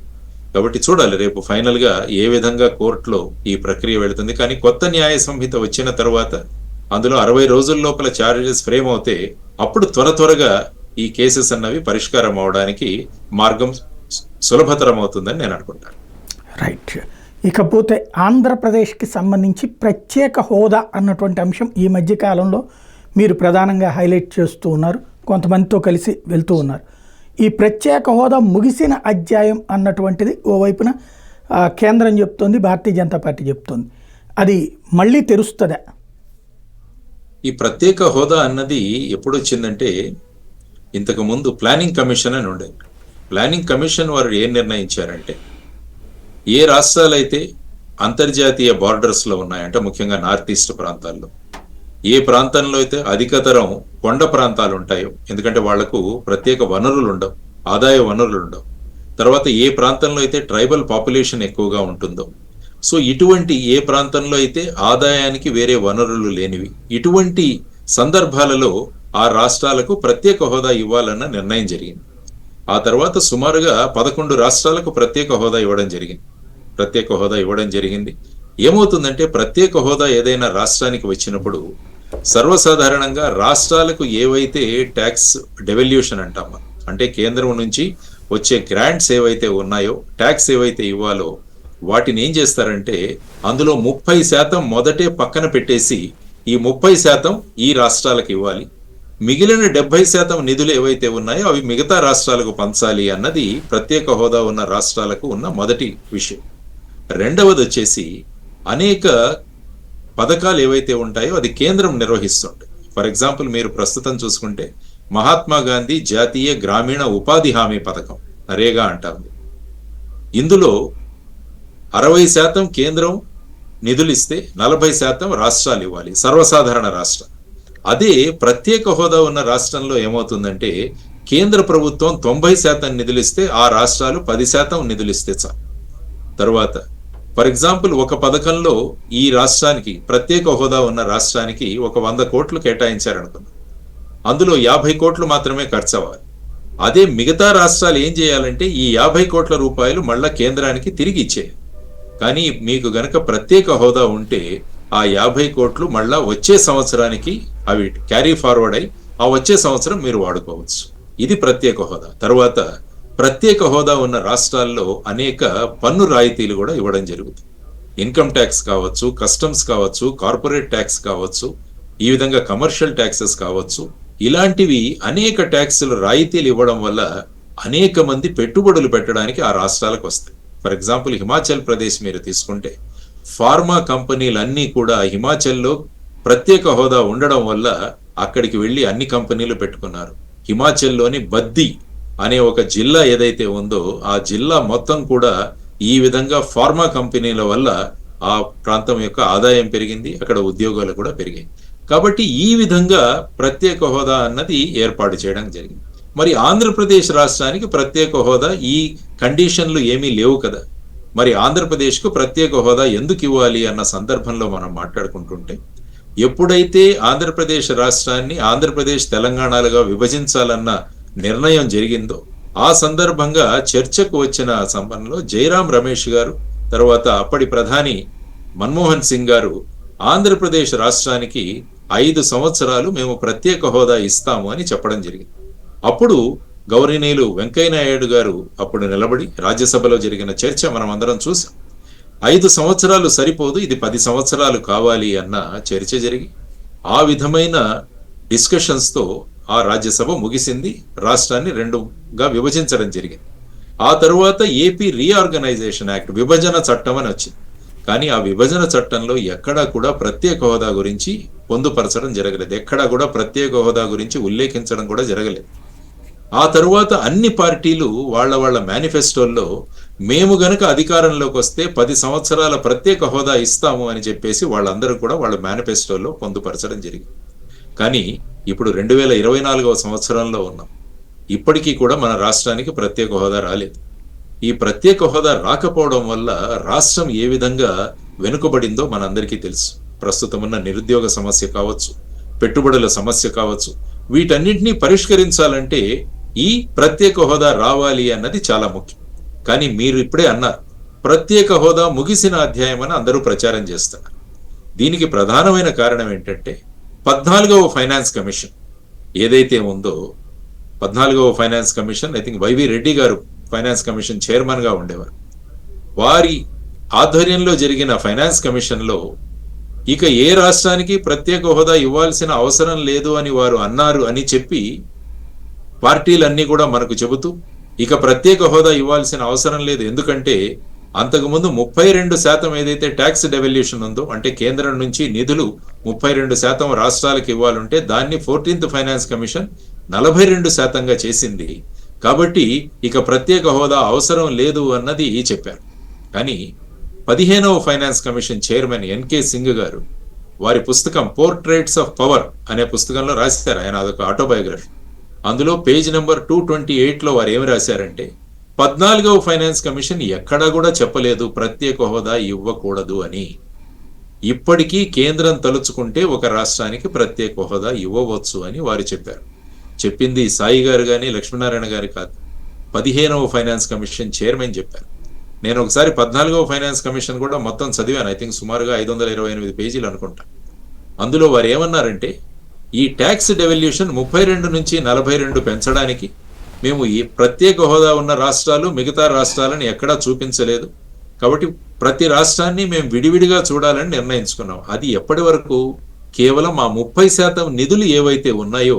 Speaker 2: కాబట్టి చూడాలి రేపు ఫైనల్ గా ఏ విధంగా కోర్టులో ఈ ప్రక్రియ వెళుతుంది. కానీ కొత్త న్యాయ సంహిత వచ్చిన తర్వాత అందులో 60 రోజుల లోపల ఛార్జెస్ ఫ్రేమ్ అవుతే అప్పుడు త్వరగా ఈ కేసెస్ అన్నవి పరిష్కారం అవడానికి మార్గం సులభతరం అవుతుందని నేను అనుకుంటాను.
Speaker 1: రైట్. ఇకపోతే ఆంధ్రప్రదేశ్కి సంబంధించి ప్రత్యేక హోదా అన్నటువంటి అంశం ఈ మధ్య కాలంలో మీరు ప్రధానంగా హైలైట్ చేస్తూ ఉన్నారు, కొంతమందితో కలిసి వెళ్తూ ఉన్నారు. ఈ ప్రత్యేక హోదా ముగిసిన అధ్యాయం అన్నటువంటిది ఓవైపున కేంద్రం చెప్తోంది, భారతీయ జనతా పార్టీ చెప్తోంది. అది మళ్ళీ తెరుస్తుందా?
Speaker 2: ఈ ప్రత్యేక హోదా అన్నది ఎప్పుడు వచ్చిందంటే, ఇంతకు ముందు ప్లానింగ్ కమిషన్ అని ఉండేది. ప్లానింగ్ కమిషన్ వారు ఏం నిర్ణయించారంటే, ఏ రాష్ట్రాలైతే అంతర్జాతీయ బార్డర్స్లో ఉన్నాయంటే ముఖ్యంగా నార్త్ ఈస్ట్ ప్రాంతాల్లో, ఏ ప్రాంతంలో అయితే అధికతరం కొండ ప్రాంతాలు ఉంటాయో, ఎందుకంటే వాళ్లకు ప్రత్యేక వనరులు ఉండవు, ఆదాయ వనరులు ఉండవు, తర్వాత ఏ ప్రాంతంలో అయితే ట్రైబల్ పాపులేషన్ ఎక్కువగా ఉంటుందో, సో ఇటువంటి ఏ ప్రాంతంలో అయితే ఆదాయానికి వేరే వనరులు లేనివి, ఇటువంటి సందర్భాలలో ఆ రాష్ట్రాలకు ప్రత్యేక హోదా ఇవ్వాలన్న నిర్ణయం జరిగింది. ఆ తర్వాత సుమారుగా 11 రాష్ట్రాలకు ప్రత్యేక హోదా ఇవ్వడం జరిగింది. ఏమవుతుందంటే, ప్రత్యేక హోదా ఏదైనా రాష్ట్రానికి వచ్చినప్పుడు సర్వసాధారణంగా రాష్ట్రాలకు ఏవైతే ట్యాక్స్ డెవల్యూషన్ అంటాం, అంటే కేంద్రం నుంచి వచ్చే గ్రాంట్స్ ఏవైతే ఉన్నాయో, ట్యాక్స్ ఏవైతే ఇవ్వాలో వాటిని ఏం చేస్తారంటే అందులో 30% మొదటే పక్కన పెట్టేసి ఈ 30% ఈ రాష్ట్రాలకు ఇవ్వాలి, మిగిలిన 70% నిధులు ఏవైతే ఉన్నాయో అవి మిగతా రాష్ట్రాలకు పంచాలి అన్నది ప్రత్యేక హోదా ఉన్న రాష్ట్రాలకు ఉన్న మొదటి విషయం. రెండవది వచ్చేసి అనేక పథకాలు ఏవైతే ఉంటాయో అది కేంద్రం నిర్వహిస్తుంటుంది. ఫర్ ఎగ్జాంపుల్ మీరు ప్రస్తుతం చూసుకుంటే మహాత్మా గాంధీ జాతీయ గ్రామీణ ఉపాధి హామీ పథకం, నరేగా అంటారు. ఇందులో 60% కేంద్రం నిధులు ఇస్తే 40% రాష్ట్రాలు ఇవ్వాలి, సర్వసాధారణ రాష్ట్రం. అదే ప్రత్యేక హోదా ఉన్న రాష్ట్రంలో ఏమవుతుందంటే కేంద్ర ప్రభుత్వం 90% నిధులు ఇస్తే ఆ రాష్ట్రాలు 10% నిధులు ఇస్తే చాలు. తరువాత ఫర్ ఎగ్జాంపుల్ ఒక పథకంలో ఈ రాష్ట్రానికి ప్రత్యేక హోదా ఉన్న రాష్ట్రానికి ఒక 100 కోట్లు కేటాయించారనుకుందాం, అందులో 50 కోట్లు మాత్రమే ఖర్చు అవ్వాలి. అదే మిగతా రాష్ట్రాలు ఏం చేయాలంటే ఈ 50 కోట్ల రూపాయలు మళ్ళా కేంద్రానికి తిరిగి ఇచ్చేయాలి. కానీ మీకు గనక ప్రత్యేక హోదా ఉంటే ఆ 50 కోట్లు మళ్ళా వచ్చే సంవత్సరానికి అవి క్యారీ ఫార్వర్డ్ అయి ఆ వచ్చే సంవత్సరం మీరు వాడుకోవచ్చు. ఇది ప్రత్యేక హోదా. తర్వాత ప్రత్యేక హోదా ఉన్న రాష్ట్రాల్లో అనేక పన్ను రాయితీలు కూడా ఇవ్వడం జరుగుతుంది. ఇన్కమ్ ట్యాక్స్ కావచ్చు, కస్టమ్స్ కావచ్చు, కార్పొరేట్ ట్యాక్స్ కావచ్చు, ఈ విధంగా కమర్షియల్ ట్యాక్సెస్ కావచ్చు, ఇలాంటివి అనేక ట్యాక్సులు రాయితీలు ఇవ్వడం వల్ల అనేక మంది పెట్టుబడులు పెట్టడానికి ఆ రాష్ట్రాలకు వస్తాయి. ఫర్ ఎగ్జాంపుల్ హిమాచల్ ప్రదేశ్ మీరు తీసుకుంటే ఫార్మా కంపెనీలన్నీ కూడా హిమాచల్లో ప్రత్యేక హోదా ఉండడం వల్ల అక్కడికి వెళ్ళి అన్ని కంపెనీలు పెట్టుకున్నారు. హిమాచల్లోని బద్ది అనే ఒక జిల్లా ఏదైతే ఉందో ఆ జిల్లా మొత్తం కూడా ఈ విధంగా ఫార్మా కంపెనీల వల్ల ఆ ప్రాంతం యొక్క ఆదాయం పెరిగింది, అక్కడ ఉద్యోగాలు కూడా పెరిగాయి. కాబట్టి ఈ విధంగా ప్రత్యేక హోదా అన్నది ఏర్పాటు చేయడం జరిగింది. మరి ఆంధ్రప్రదేశ్ రాష్ట్రానికి ప్రత్యేక హోదా ఈ కండిషన్లు ఏమీ లేవు కదా, మరి ఆంధ్రప్రదేశ్కు ప్రత్యేక హోదా ఎందుకు ఇవ్వాలి అన్న సందర్భంలో మనం మాట్లాడుకుంటుంటే, ఎప్పుడైతే ఆంధ్రప్రదేశ్ రాష్ట్రాన్ని ఆంధ్రప్రదేశ్ తెలంగాణలుగా విభజించాలన్న నిర్ణయం జరిగిందో ఆ సందర్భంగా చర్చకు వచ్చిన సంబంధంలో జైరాం రమేష్ గారు, తర్వాత అప్పటి ప్రధాని మన్మోహన్ సింగ్ గారు ఆంధ్రప్రదేశ్ రాష్ట్రానికి 5 సంవత్సరాలు మేము ప్రత్యేక హోదా ఇస్తాము అని చెప్పడం జరిగింది. అప్పుడు గౌరవనీయులు వెంకయ్య నాయుడు గారు అప్పుడు నిలబడి రాజ్యసభలో జరిగిన చర్చ మనం అందరం చూసాం. 5 సంవత్సరాలు సరిపోదు, ఇది 10 సంవత్సరాలు కావాలి అన్న చర్చ జరిగి ఆ విధమైన డిస్కషన్స్తో ఆ రాజ్యసభ ముగిసింది, రాష్ట్రాన్ని 2గా విభజించడం జరిగింది. ఆ తరువాత ఏపీ రీఆర్గనైజేషన్ యాక్ట్, విభజన చట్టం అని వచ్చింది. కానీ ఆ విభజన చట్టంలో ఎక్కడా కూడా ప్రత్యేక హోదా గురించి పొందుపరచడం జరగలేదు, ఎక్కడా కూడా ప్రత్యేక హోదా గురించి ఉల్లేఖించడం కూడా జరగలేదు. ఆ తరువాత అన్ని పార్టీలు వాళ్ళ మేనిఫెస్టోల్లో మేము గనక అధికారంలోకి వస్తే 10 సంవత్సరాల ప్రత్యేక హోదా ఇస్తాము అని చెప్పేసి వాళ్ళందరూ కూడా వాళ్ళ మేనిఫెస్టోల్లో పొందుపరచడం జరిగింది. కానీ ఇప్పుడు 2024వ సంవత్సరంలో ఉన్నాం, ఇప్పటికీ కూడా మన రాష్ట్రానికి ప్రత్యేక హోదా రాలేదు. ఈ ప్రత్యేక హోదా రాకపోవడం వల్ల రాష్ట్రం ఏ విధంగా వెనుకబడిందో మనందరికీ తెలుసు. ప్రస్తుతం ఉన్న నిరుద్యోగ సమస్య కావచ్చు, పెట్టుబడుల సమస్య కావచ్చు, వీటన్నింటినీ పరిష్కరించాలంటే ఈ ప్రత్యేక హోదా రావాలి అన్నది చాలా ముఖ్యం. కానీ మీరు ఇప్పుడే అన్నారు, ప్రత్యేక హోదా ముగిసిన అధ్యాయం అని అందరూ ప్రచారం చేస్తున్నారు. దీనికి ప్రధానమైన కారణం ఏంటంటే 14వ ఫైనాన్స్ కమిషన్ ఏదైతే ఉందో, 14వ finance commission, I think YV Reddy garu finance commission chairman గా ఉండేవారు. వారి ఆధ్వర్యంలో జరిగిన ఫైనాన్స్ కమిషన్ లో ఇక ఏ రాష్ట్రానికి ప్రత్యేక హోదా ఇవ్వాల్సిన అవసరం లేదు అని వారు అన్నారు అని చెప్పి పార్టీలన్నీ కూడా మనకు చెబుతూ ఇక ప్రత్యేక హోదా ఇవ్వాల్సిన అవసరం లేదు, ఎందుకంటే అంతకుముందు 32% ఏదైతే ట్యాక్స్ డెవల్యూషన్ ఉందో, అంటే కేంద్రం నుంచి నిధులు 32% రాష్ట్రాలకు ఇవ్వాలంటే దాన్ని 14th ఫైనాన్స్ కమిషన్ 42%గా చేసింది. కాబట్టి ఇక ప్రత్యేక హోదా అవసరం లేదు అన్నది చెప్పారు. కానీ 15వ finance commission chairman NK Singh గారు వారి పుస్తకం పోర్ట్రేట్స్ ఆఫ్ పవర్ అనే పుస్తకంలో రాశారు. ఆయన అదొక ఆటోబయోగ్రఫీ. అందులో పేజ్ నెంబర్ 228లో వారు ఏమి రాశారంటే, 14వ ఫైనాన్స్ కమిషన్ ఎక్కడా కూడా చెప్పలేదు ప్రత్యేక హోదా ఇవ్వకూడదు అని. ఇప్పటికీ కేంద్రం తలుచుకుంటే ఒక రాష్ట్రానికి ప్రత్యేక హోదా ఇవ్వవచ్చు అని వారు చెప్పారు. చెప్పింది సాయి గారు కానీ లక్ష్మీనారాయణ గారు కాదు, 15వ ఫైనాన్స్ కమిషన్ చైర్మన్ చెప్పారు. నేను ఒకసారి 14వ ఫైనాన్స్ కమిషన్ కూడా మొత్తం చదివాను. ఐ థింక్ సుమారుగా 528 పేజీలు అనుకుంటా. అందులో వారు ఏమన్నారంటే, ఈ ట్యాక్స్ డెవల్యూషన్ 32 నుంచి 42 పెంచడానికి మేము ఈ ప్రత్యేక హోదా ఉన్న రాష్ట్రాలు మిగతా రాష్ట్రాలను ఎక్కడా చూపించలేదు. కాబట్టి ప్రతి రాష్ట్రాన్ని మేము విడివిడిగా చూడాలని నిర్ణయించుకున్నాం. అది ఎప్పటి వరకు? కేవలం ఆ 30% నిధులు ఏవైతే ఉన్నాయో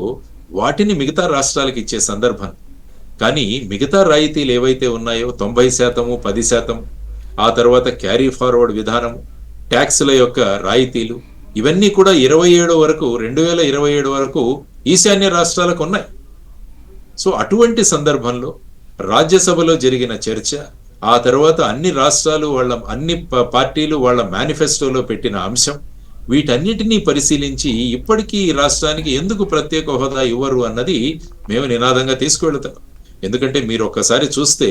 Speaker 2: వాటిని మిగతా రాష్ట్రాలకు ఇచ్చే సందర్భం. కానీ మిగతా రాయితీలు ఏవైతే ఉన్నాయో 90%, 10%, ఆ తర్వాత క్యారీ ఫార్వర్డ్ విధానం, ట్యాక్స్ల యొక్క రాయితీలు, ఇవన్నీ కూడా 2027 వరకు ఈశాన్య రాష్ట్రాలకు ఉన్నాయి. సో అటువంటి సందర్భంలో రాజ్యసభలో జరిగిన చర్చ, ఆ తర్వాత అన్ని రాష్ట్రాలు అన్ని పార్టీలు వాళ్ళ మేనిఫెస్టోలో పెట్టిన అంశం, వీటన్నిటినీ పరిశీలించి ఇప్పటికీ ఈ రాష్ట్రానికి ఎందుకు ప్రత్యేక హోదా ఇవ్వరు అన్నది మేము నినాదంగా తీసుకువెళతాం. ఎందుకంటే మీరు ఒక్కసారి చూస్తే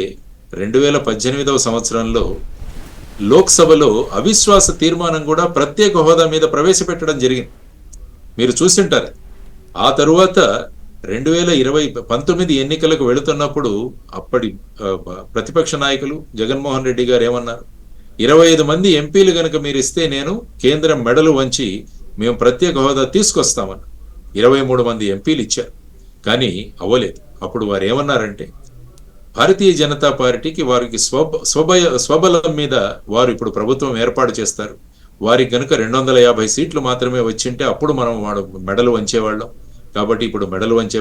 Speaker 2: 2018వ సంవత్సరంలో లోక్సభలో అవిశ్వాస తీర్మానం కూడా ప్రత్యేక హోదా మీద ప్రవేశపెట్టడం జరిగింది. మీరు చూసింటారు. ఆ తరువాత 2019 ఎన్నికలకు వెళుతున్నప్పుడు అప్పటి ప్రతిపక్ష నాయకులు జగన్మోహన్ రెడ్డి గారు ఏమన్నారు, 25 మంది ఎంపీలు గనక మీరు ఇస్తే నేను కేంద్రం మెడలు వంచి మేము ప్రత్యేక హోదా తీసుకొస్తామని 23 మంది ఎంపీలు ఇచ్చారు. కానీ అవ్వలేదు. అప్పుడు వారు ఏమన్నారంటే, భారతీయ జనతా పార్టీకి వారికి స్వబలం మీద వారు ఇప్పుడు ప్రభుత్వం ఏర్పాటు చేస్తారు, వారికి కనుక 250 సీట్లు మాత్రమే వచ్చింటే అప్పుడు మనం వాడు మెడలు వంచేవాళ్ళం. కాబట్టి ఇప్పుడు మెడలు వంచే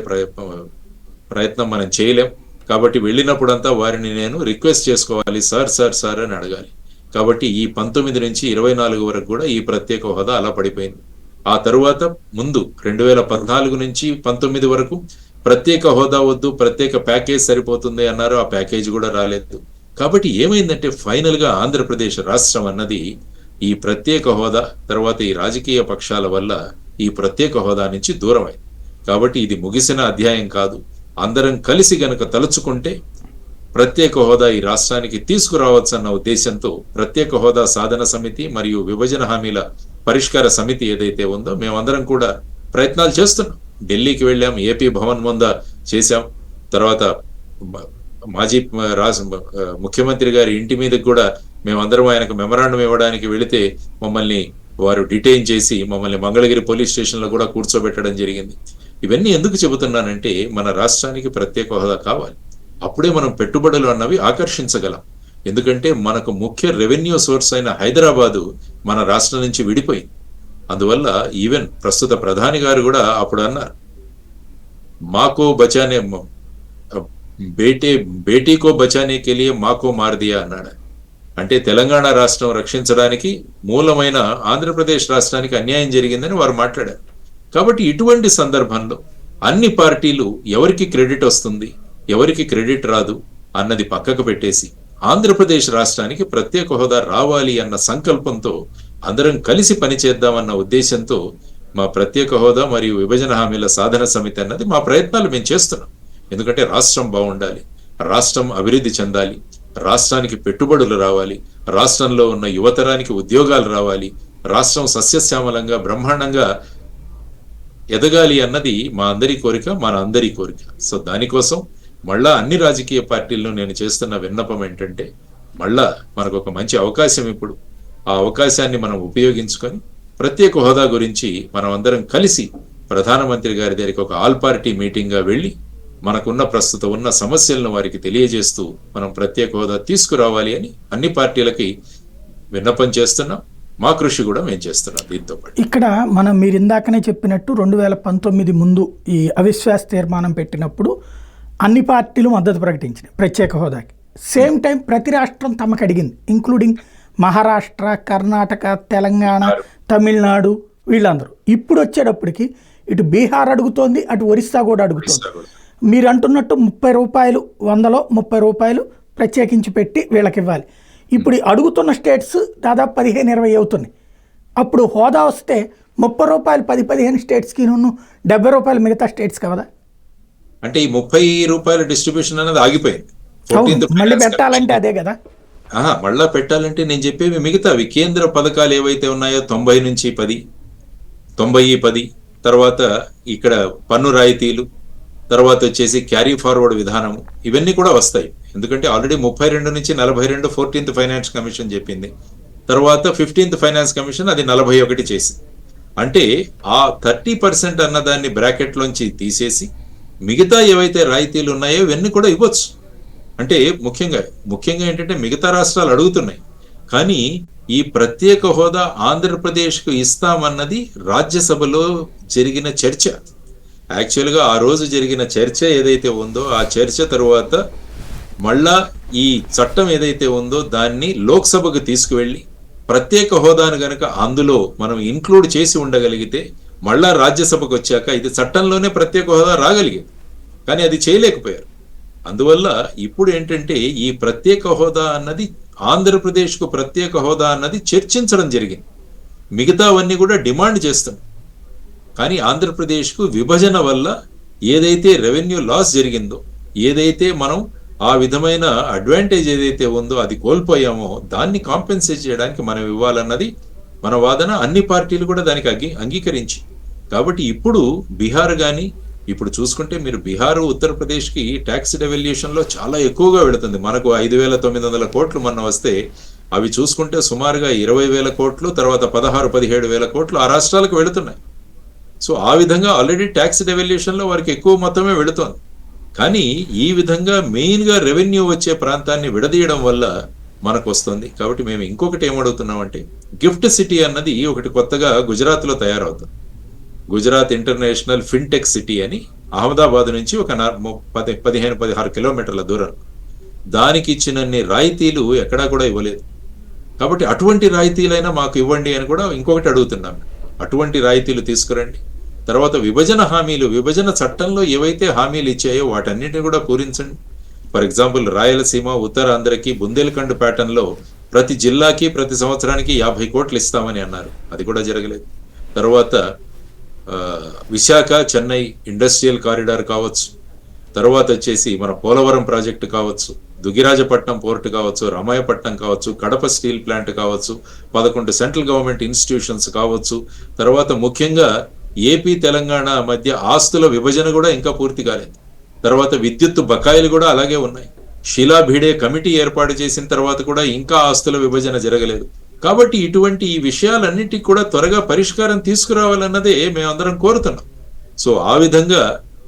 Speaker 2: ప్రయత్నం మనం చేయలేం. కాబట్టి వెళ్ళినప్పుడంతా వారిని నేను రిక్వెస్ట్ చేసుకోవాలి, సార్ అని అడగాలి. కాబట్టి ఈ 19 నుంచి 24 వరకు కూడా ఈ ప్రత్యేక హోదా అలా పడిపోయింది. ఆ తరువాత ముందు 2014 నుంచి 19 వరకు ప్రత్యేక హోదా వద్దు, ప్రత్యేక ప్యాకేజ్ సరిపోతుంది అన్నారు. ఆ ప్యాకేజ్ కూడా రాలేదు. కాబట్టి ఏమైందంటే ఫైనల్ గా ఆంధ్రప్రదేశ్ రాష్ట్రం అన్నది ఈ ప్రత్యేక హోదా తర్వాత ఈ రాజకీయ పక్షాల వల్ల ఈ ప్రత్యేక హోదా నుంచి దూరమైంది. కాబట్టి ఇది ముగిసిన అధ్యాయం కాదు. అందరం కలిసి గనక తలుచుకుంటే ప్రత్యేక హోదా ఈ రాష్ట్రానికి తీసుకురావచ్చన్న ఉద్దేశంతో ప్రత్యేక హోదా సాధన సమితి మరియు విభజన హామీల పరిష్కార సమితి ఏదైతే ఉందో మేమందరం కూడా ప్రయత్నాలు చేస్తున్నాం. ఢిల్లీకి వెళ్ళాం, ఏపీ భవన్ ముంద చేశాం. తర్వాత మాజీ ముఖ్యమంత్రి గారి ఇంటి మీదకి కూడా మేమందరం ఆయనకు మెమరాండం ఇవ్వడానికి వెళితే మమ్మల్ని వారు డిటైన్ చేసి మమ్మల్ని మంగళగిరి పోలీస్ స్టేషన్లో కూడా కూర్చోబెట్టడం జరిగింది. ఇవన్నీ ఎందుకు చెబుతున్నానంటే మన రాష్ట్రానికి ప్రత్యేక హోదా కావాలి. అప్పుడే మనం పెట్టుబడులు అన్నవి ఆకర్షించగలం. ఎందుకంటే మనకు ముఖ్య రెవెన్యూ సోర్స్ అయిన హైదరాబాదు మన రాష్ట్రం నుంచి విడిపోయింది. అందువల్ల ఈవెన్ ప్రస్తుత ప్రధాని గారు కూడా అప్పుడు అన్నారు, మాకో బచానే బేటీకో బచానే కెలియే మాకో మార్దియా అన్నాడు. అంటే తెలంగాణ రాష్ట్రం రక్షించడానికి మూలమైన ఆంధ్రప్రదేశ్ రాష్ట్రానికి అన్యాయం జరిగిందని వారు మాట్లాడారు. కాబట్టి ఇటువంటి సందర్భంలో అన్ని పార్టీలు ఎవరికి క్రెడిట్ వస్తుంది, ఎవరికి క్రెడిట్ రాదు అన్నది పక్కకు పెట్టేసి ఆంధ్రప్రదేశ్ రాష్ట్రానికి ప్రత్యేక హోదా రావాలి అన్న సంకల్పంతో అందరం కలిసి పనిచేద్దామన్న ఉద్దేశంతో మా ప్రత్యేక హోదా మరియు విభజన హామీల సాధన సమితి అన్నది మా ప్రయత్నాలు మేము చేస్తున్నాం. ఎందుకంటే రాష్ట్రం బాగుండాలి, రాష్ట్రం అభివృద్ధి చెందాలి, రాష్ట్రానికి పెట్టుబడులు రావాలి, రాష్ట్రంలో ఉన్న యువతరానికి ఉద్యోగాలు రావాలి, రాష్ట్రం సస్యశ్యామలంగా బ్రహ్మాండంగా ఎదగాలి అన్నది మా అందరి కోరిక, మన అందరి కోరిక. సో దానికోసం మళ్ళా అన్ని రాజకీయ పార్టీలను నేను చేస్తున్న విన్నపం ఏంటంటే, మళ్ళా మనకు ఒక మంచి అవకాశం ఇప్పుడు, ఆ అవకాశాన్ని మనం ఉపయోగించుకొని ప్రత్యేక హోదా గురించి మనం అందరం కలిసి ప్రధానమంత్రి గారి దగ్గరికి ఒక ఆల్ పార్టీ మీటింగ్ గా వెళ్ళి మనకున్న ప్రస్తుతం ఉన్న సమస్యలను వారికి తెలియజేస్తూ మనం ప్రత్యేక హోదా తీసుకురావాలి అని అన్ని పార్టీలకి విన్నపం చేస్తున్నాం. మా కృషి కూడా మేము చేస్తున్నాం. దీంతో పాటు
Speaker 1: ఇక్కడ మీరు ఇందాకనే చెప్పినట్టు 2019 ముందు ఈ అవిశ్వాస తీర్మానం పెట్టినప్పుడు అన్ని పార్టీలు మద్దతు ప్రకటించినాయి ప్రత్యేక హోదాకి. సేమ్ టైం ప్రతి రాష్ట్రం తమకు అడిగింది, ఇంక్లూడింగ్ మహారాష్ట్ర, కర్ణాటక, తెలంగాణ, తమిళనాడు వీళ్ళందరూ. ఇప్పుడు వచ్చేటప్పటికి ఇటు బీహార్ అడుగుతోంది, అటు ఒరిస్సా కూడా అడుగుతోంది. మీరు అంటున్నట్టు 30 రూపాయలు 100లో 30 రూపాయలు ప్రత్యేకించి పెట్టి వీళ్ళకి ఇవ్వాలి. ఇప్పుడు అడుగుతున్న స్టేట్స్ దాదాపు 15-20 అవుతున్నాయి. అప్పుడు హోదా వస్తే 30 రూపాయలు 10-15 స్టేట్స్కి, 70 రూపాయలు మిగతా స్టేట్స్ కదా.
Speaker 2: అంటే ఈ 30 రూపాయల డిస్ట్రిబ్యూషన్ అనేది ఆగిపోయింది.
Speaker 1: మళ్ళీ పెట్టాలంటే అదే కదా.
Speaker 2: మళ్ళా పెట్టాలంటే నేను చెప్పేవి మిగతావి కేంద్ర పథకాలు ఏవైతే ఉన్నాయో 90 నుంచి 10, 90-10, తర్వాత ఇక్కడ పన్ను రాయితీలు, తర్వాత వచ్చేసి క్యారీ ఫార్వర్డ్ విధానము, ఇవన్నీ కూడా వస్తాయి. ఎందుకంటే ఆల్రెడీ 32 నుంచి 42 14th ఫైనాన్స్ కమిషన్ చెప్పింది. తర్వాత 15th ఫైనాన్స్ కమిషన్ అది 41 చేసింది. అంటే ఆ 30% అన్నదాన్ని బ్రాకెట్ లోంచి తీసేసి మిగతా ఏవైతే రాయితీలు ఉన్నాయో ఇవన్నీ కూడా ఇవ్వచ్చు. అంటే ముఖ్యంగా ఏంటంటే మిగతా రాష్ట్రాలు అడుగుతున్నాయి, కానీ ఈ ప్రత్యేక హోదా ఆంధ్రప్రదేశ్కు ఇస్తామన్నది రాజ్యసభలో జరిగిన చర్చ. యాక్చువల్గా ఆ రోజు జరిగిన చర్చ ఏదైతే ఉందో ఆ చర్చ తరువాత మళ్ళా ఈ చట్టం ఏదైతే ఉందో దాన్ని లోక్సభకు తీసుకువెళ్ళి ప్రత్యేక హోదాను గనక అందులో మనం ఇంక్లూడ్ చేసి ఉండగలిగితే మళ్ళా రాజ్యసభకు వచ్చాక ఇది చట్టంలోనే ప్రత్యేక హోదా రాగలిగేది, కానీ అది చేయలేకపోయారు. అందువల్ల ఇప్పుడు ఏంటంటే ఈ ప్రత్యేక హోదా అన్నది ఆంధ్రప్రదేశ్కు ప్రత్యేక హోదా అన్నది చర్చించడం జరిగింది. మిగతావన్నీ కూడా డిమాండ్ చేస్తాం, కానీ ఆంధ్రప్రదేశ్కు విభజన వల్ల ఏదైతే రెవెన్యూ లాస్ జరిగిందో, ఏదైతే మనం ఆ విధమైన అడ్వాంటేజ్ ఏదైతే ఉందో అది కోల్పోయామో దాన్ని కాంపెన్సేట్ చేయడానికి మనం ఇవ్వాలన్నది మన వాదన. అన్ని పార్టీలు కూడా దానికి అంగీకరించి, కాబట్టి ఇప్పుడు బీహార్ కానీ ఇప్పుడు చూసుకుంటే మీరు బీహార్, ఉత్తరప్రదేశ్కి ట్యాక్స్ డెవల్యూషన్లో చాలా ఎక్కువగా వెళుతుంది. మనకు 5,900 కోట్లు మొన్న వస్తే అవి చూసుకుంటే సుమారుగా 20,000 కోట్లు, తర్వాత 16-17,000 కోట్లు ఆ రాష్ట్రాలకు వెళుతున్నాయి. సో ఆ విధంగా ఆల్రెడీ ట్యాక్స్ డెవల్యూషన్లో వారికి ఎక్కువ మొత్తమే వెళుతోంది. కానీ ఈ విధంగా మెయిన్గా రెవెన్యూ వచ్చే ప్రాంతాన్ని విడదీయడం వల్ల మనకు వస్తుంది. కాబట్టి మేము ఇంకొకటి ఏమడుగుతున్నామంటే, గిఫ్ట్ సిటీ అన్నది ఒకటి కొత్తగా గుజరాత్లో తయారవుతుంది. గుజరాత్ ఇంటర్నేషనల్ ఫిన్టెక్ సిటీ అని అహ్మదాబాద్ నుంచి ఒక 15-16 కిలోమీటర్ల దూరం. దానికి ఇచ్చినన్ని రాయితీలు ఎక్కడా కూడా ఇవ్వలేదు. కాబట్టి అటువంటి రాయితీలైనా మాకు ఇవ్వండి అని కూడా ఇంకొకటి అడుగుతున్నాం. అటువంటి రాయితీలు తీసుకురండి. తర్వాత విభజన చట్టంలో ఏవైతే హామీలు ఇచ్చాయో వాటన్నిటిని కూడా పూరించండి. ఫర్ ఎగ్జాంపుల్ రాయలసీమ, ఉత్తరాంధ్రకి బుందేల్ఖండ్ ప్యాటర్న్లో ప్రతి జిల్లాకి ప్రతి సంవత్సరానికి 50 కోట్లు ఇస్తామని అన్నారు, అది కూడా జరగలేదు. తర్వాత విశాఖ చెన్నై ఇండస్ట్రియల్ కారిడార్ కావచ్చు, తర్వాత వచ్చేసి మన పోలవరం ప్రాజెక్టు కావచ్చు, దుగిరాజపట్నం పోర్టు కావచ్చు, రామాయపట్నం కావచ్చు, కడప స్టీల్ ప్లాంట్ కావచ్చు, 11 సెంట్రల్ గవర్నమెంట్ ఇన్స్టిట్యూషన్స్ కావచ్చు, తర్వాత ముఖ్యంగా ఏపీ తెలంగాణ మధ్య ఆస్తుల విభజన కూడా ఇంకా పూర్తి కాలేదు. తర్వాత విద్యుత్ బకాయిలు కూడా అలాగే ఉన్నాయి. షీలా భిడే కమిటీ ఏర్పాటు చేసిన తర్వాత కూడా ఇంకా ఆస్తుల విభజన జరగలేదు. కాబట్టి ఇటువంటి ఈ విషయాలన్నిటికీ కూడా త్వరగా పరిష్కారం తీసుకురావాలన్నదే మేమందరం కోరుతున్నాం. సో ఆ విధంగా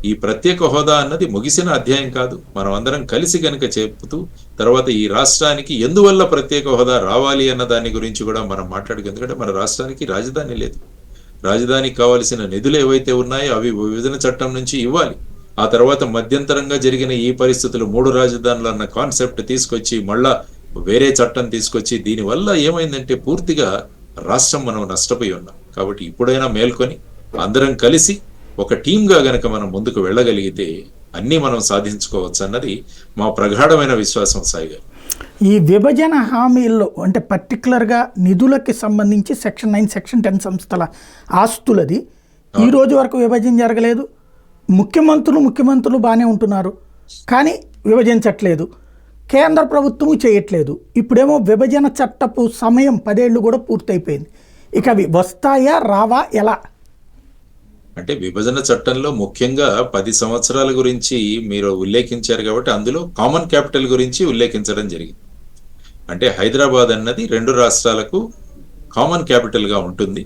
Speaker 2: ఈ ప్రత్యేక హోదా అన్నది ముగిసిన అధ్యాయం కాదు. మనం అందరం కలిసి గనుక చెప్తూ తర్వాత ఈ రాష్ట్రానికి ఎందువల్ల ప్రత్యేక హోదా రావాలి అన్న దాని గురించి కూడా మనం మాట్లాడుకు. ఎందుకంటే మన రాష్ట్రానికి రాజధాని లేదు. రాజధానికి కావాల్సిన నిధులు ఏవైతే ఉన్నాయో అవి విభజన చట్టం నుంచి ఇవ్వాలి. ఆ తర్వాత మధ్యంతరంగా జరిగిన ఈ పరిస్థితులు 3 రాజధానులు అన్న కాన్సెప్ట్ తీసుకొచ్చి మళ్ళా వేరే చట్టం తీసుకొచ్చి దీనివల్ల ఏమైందంటే పూర్తిగా రాష్ట్రం మనం నష్టపోయి ఉన్నాం. కాబట్టి ఇప్పుడైనా మేల్కొని అందరం కలిసి ఒక టీంగా గనక మనం ముందుకు వెళ్ళగలిగితే అన్నీ మనం సాధించుకోవచ్చు అన్నది మా ప్రగాఢమైన విశ్వాసం. సాయి గారు,
Speaker 1: ఈ విభజన హామీల్లో అంటే పర్టికులర్గా నిధులకి సంబంధించి సెక్షన్ 9, సెక్షన్ 10 సంస్థల ఆస్తులది ఈ రోజు వరకు విభజన జరగలేదు. ముఖ్యమంత్రులు బాగానే ఉంటున్నారు, కానీ విభజించట్లేదు. కేంద్ర ప్రభుత్వం చేయట్లేదు. ఇప్పుడేమో విభజన చట్టపు సమయం 10 ఏళ్ళు కూడా పూర్తయిపోయింది. ఇక అవి వస్తాయా రావా ఎలా?
Speaker 2: అంటే విభజన చట్టంలో ముఖ్యంగా 10 సంవత్సరాల గురించి మీరు ఉల్లేఖించారు కాబట్టి అందులో కామన్ క్యాపిటల్ గురించి ఉల్లేఖించడం జరిగింది. అంటే హైదరాబాద్ అన్నది 2 రాష్ట్రాలకు కామన్ క్యాపిటల్ గా ఉంటుంది.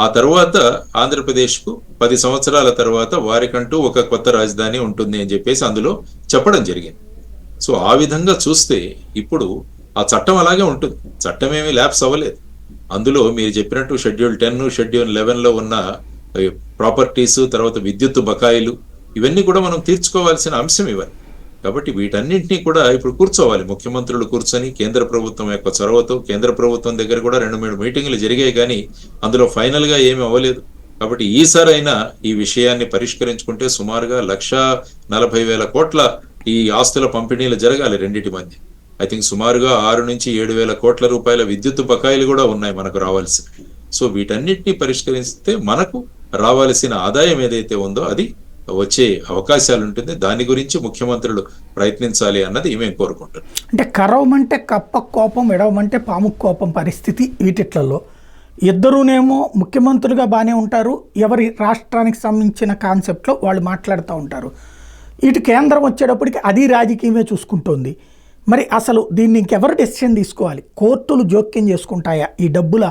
Speaker 2: ఆ తర్వాత ఆంధ్రప్రదేశ్కు 10 సంవత్సరాల తర్వాత వారికంటూ ఒక కొత్త రాజధాని ఉంటుంది అని చెప్పేసి అందులో చెప్పడం జరిగింది. సో ఆ విధంగా చూస్తే ఇప్పుడు ఆ చట్టం అలాగే ఉంటుంది. చట్టం ఏమీ ల్యాప్స్ అవ్వలేదు. అందులో మీరు చెప్పినట్టు షెడ్యూల్ 10, షెడ్యూల్ 11లో ఉన్న ప్రాపర్టీస్, తర్వాత విద్యుత్ బకాయిలు, ఇవన్నీ కూడా మనం తీర్చుకోవాల్సిన అంశం ఇవన్నీ. కాబట్టి వీటన్నింటినీ కూడా ఇప్పుడు కూర్చోవాలి. ముఖ్యమంత్రులు కూర్చొని కేంద్ర ప్రభుత్వం యొక్క చొరవతో, కేంద్ర ప్రభుత్వం దగ్గర కూడా 2-3 మీటింగ్లు జరిగాయి, కానీ అందులో ఫైనల్ గా ఏమీ అవ్వలేదు. కాబట్టి ఈసారైనా ఈ విషయాన్ని పరిష్కరించుకుంటే సుమారుగా 1,40,000 కోట్ల ఈ ఆస్తుల పంపిణీలు జరగాలి రెండింటి మధ్య. ఐ థింక్ సుమారుగా 6 నుంచి 7,000 కోట్ల రూపాయల విద్యుత్ బకాయిలు కూడా ఉన్నాయి మనకు రావాల్సి. సో వీటన్నిటిని పరిష్కరిస్తే మనకు రావాల్సిన ఆదాయం ఏదైతే ఉందో అది వచ్చే అవకాశాలు ఉంటుంది. దాని గురించి ముఖ్యమంత్రులు ప్రయత్నించాలి అన్నది మేము కోరుకుంటున్నాం.
Speaker 1: అంటే కరవమంటే కప్ప కోపం, ఎడవమంటే పాము కోపం పరిస్థితి వీటిట్లలో. ఇద్దరునేమో ముఖ్యమంత్రులుగా బాగానే ఉంటారు, ఎవరి రాష్ట్రానికి సంబంధించిన కాన్సెప్ట్లో వాళ్ళు మాట్లాడుతూ ఉంటారు. ఇటు కేంద్రం వచ్చేటప్పటికి అది రాజకీయమే చూసుకుంటోంది. మరి అసలు దీన్ని ఇంకెవరు డెసిషన్ తీసుకోవాలి? కోర్టులు జోక్యం చేసుకుంటాయా ఈ డబ్బుల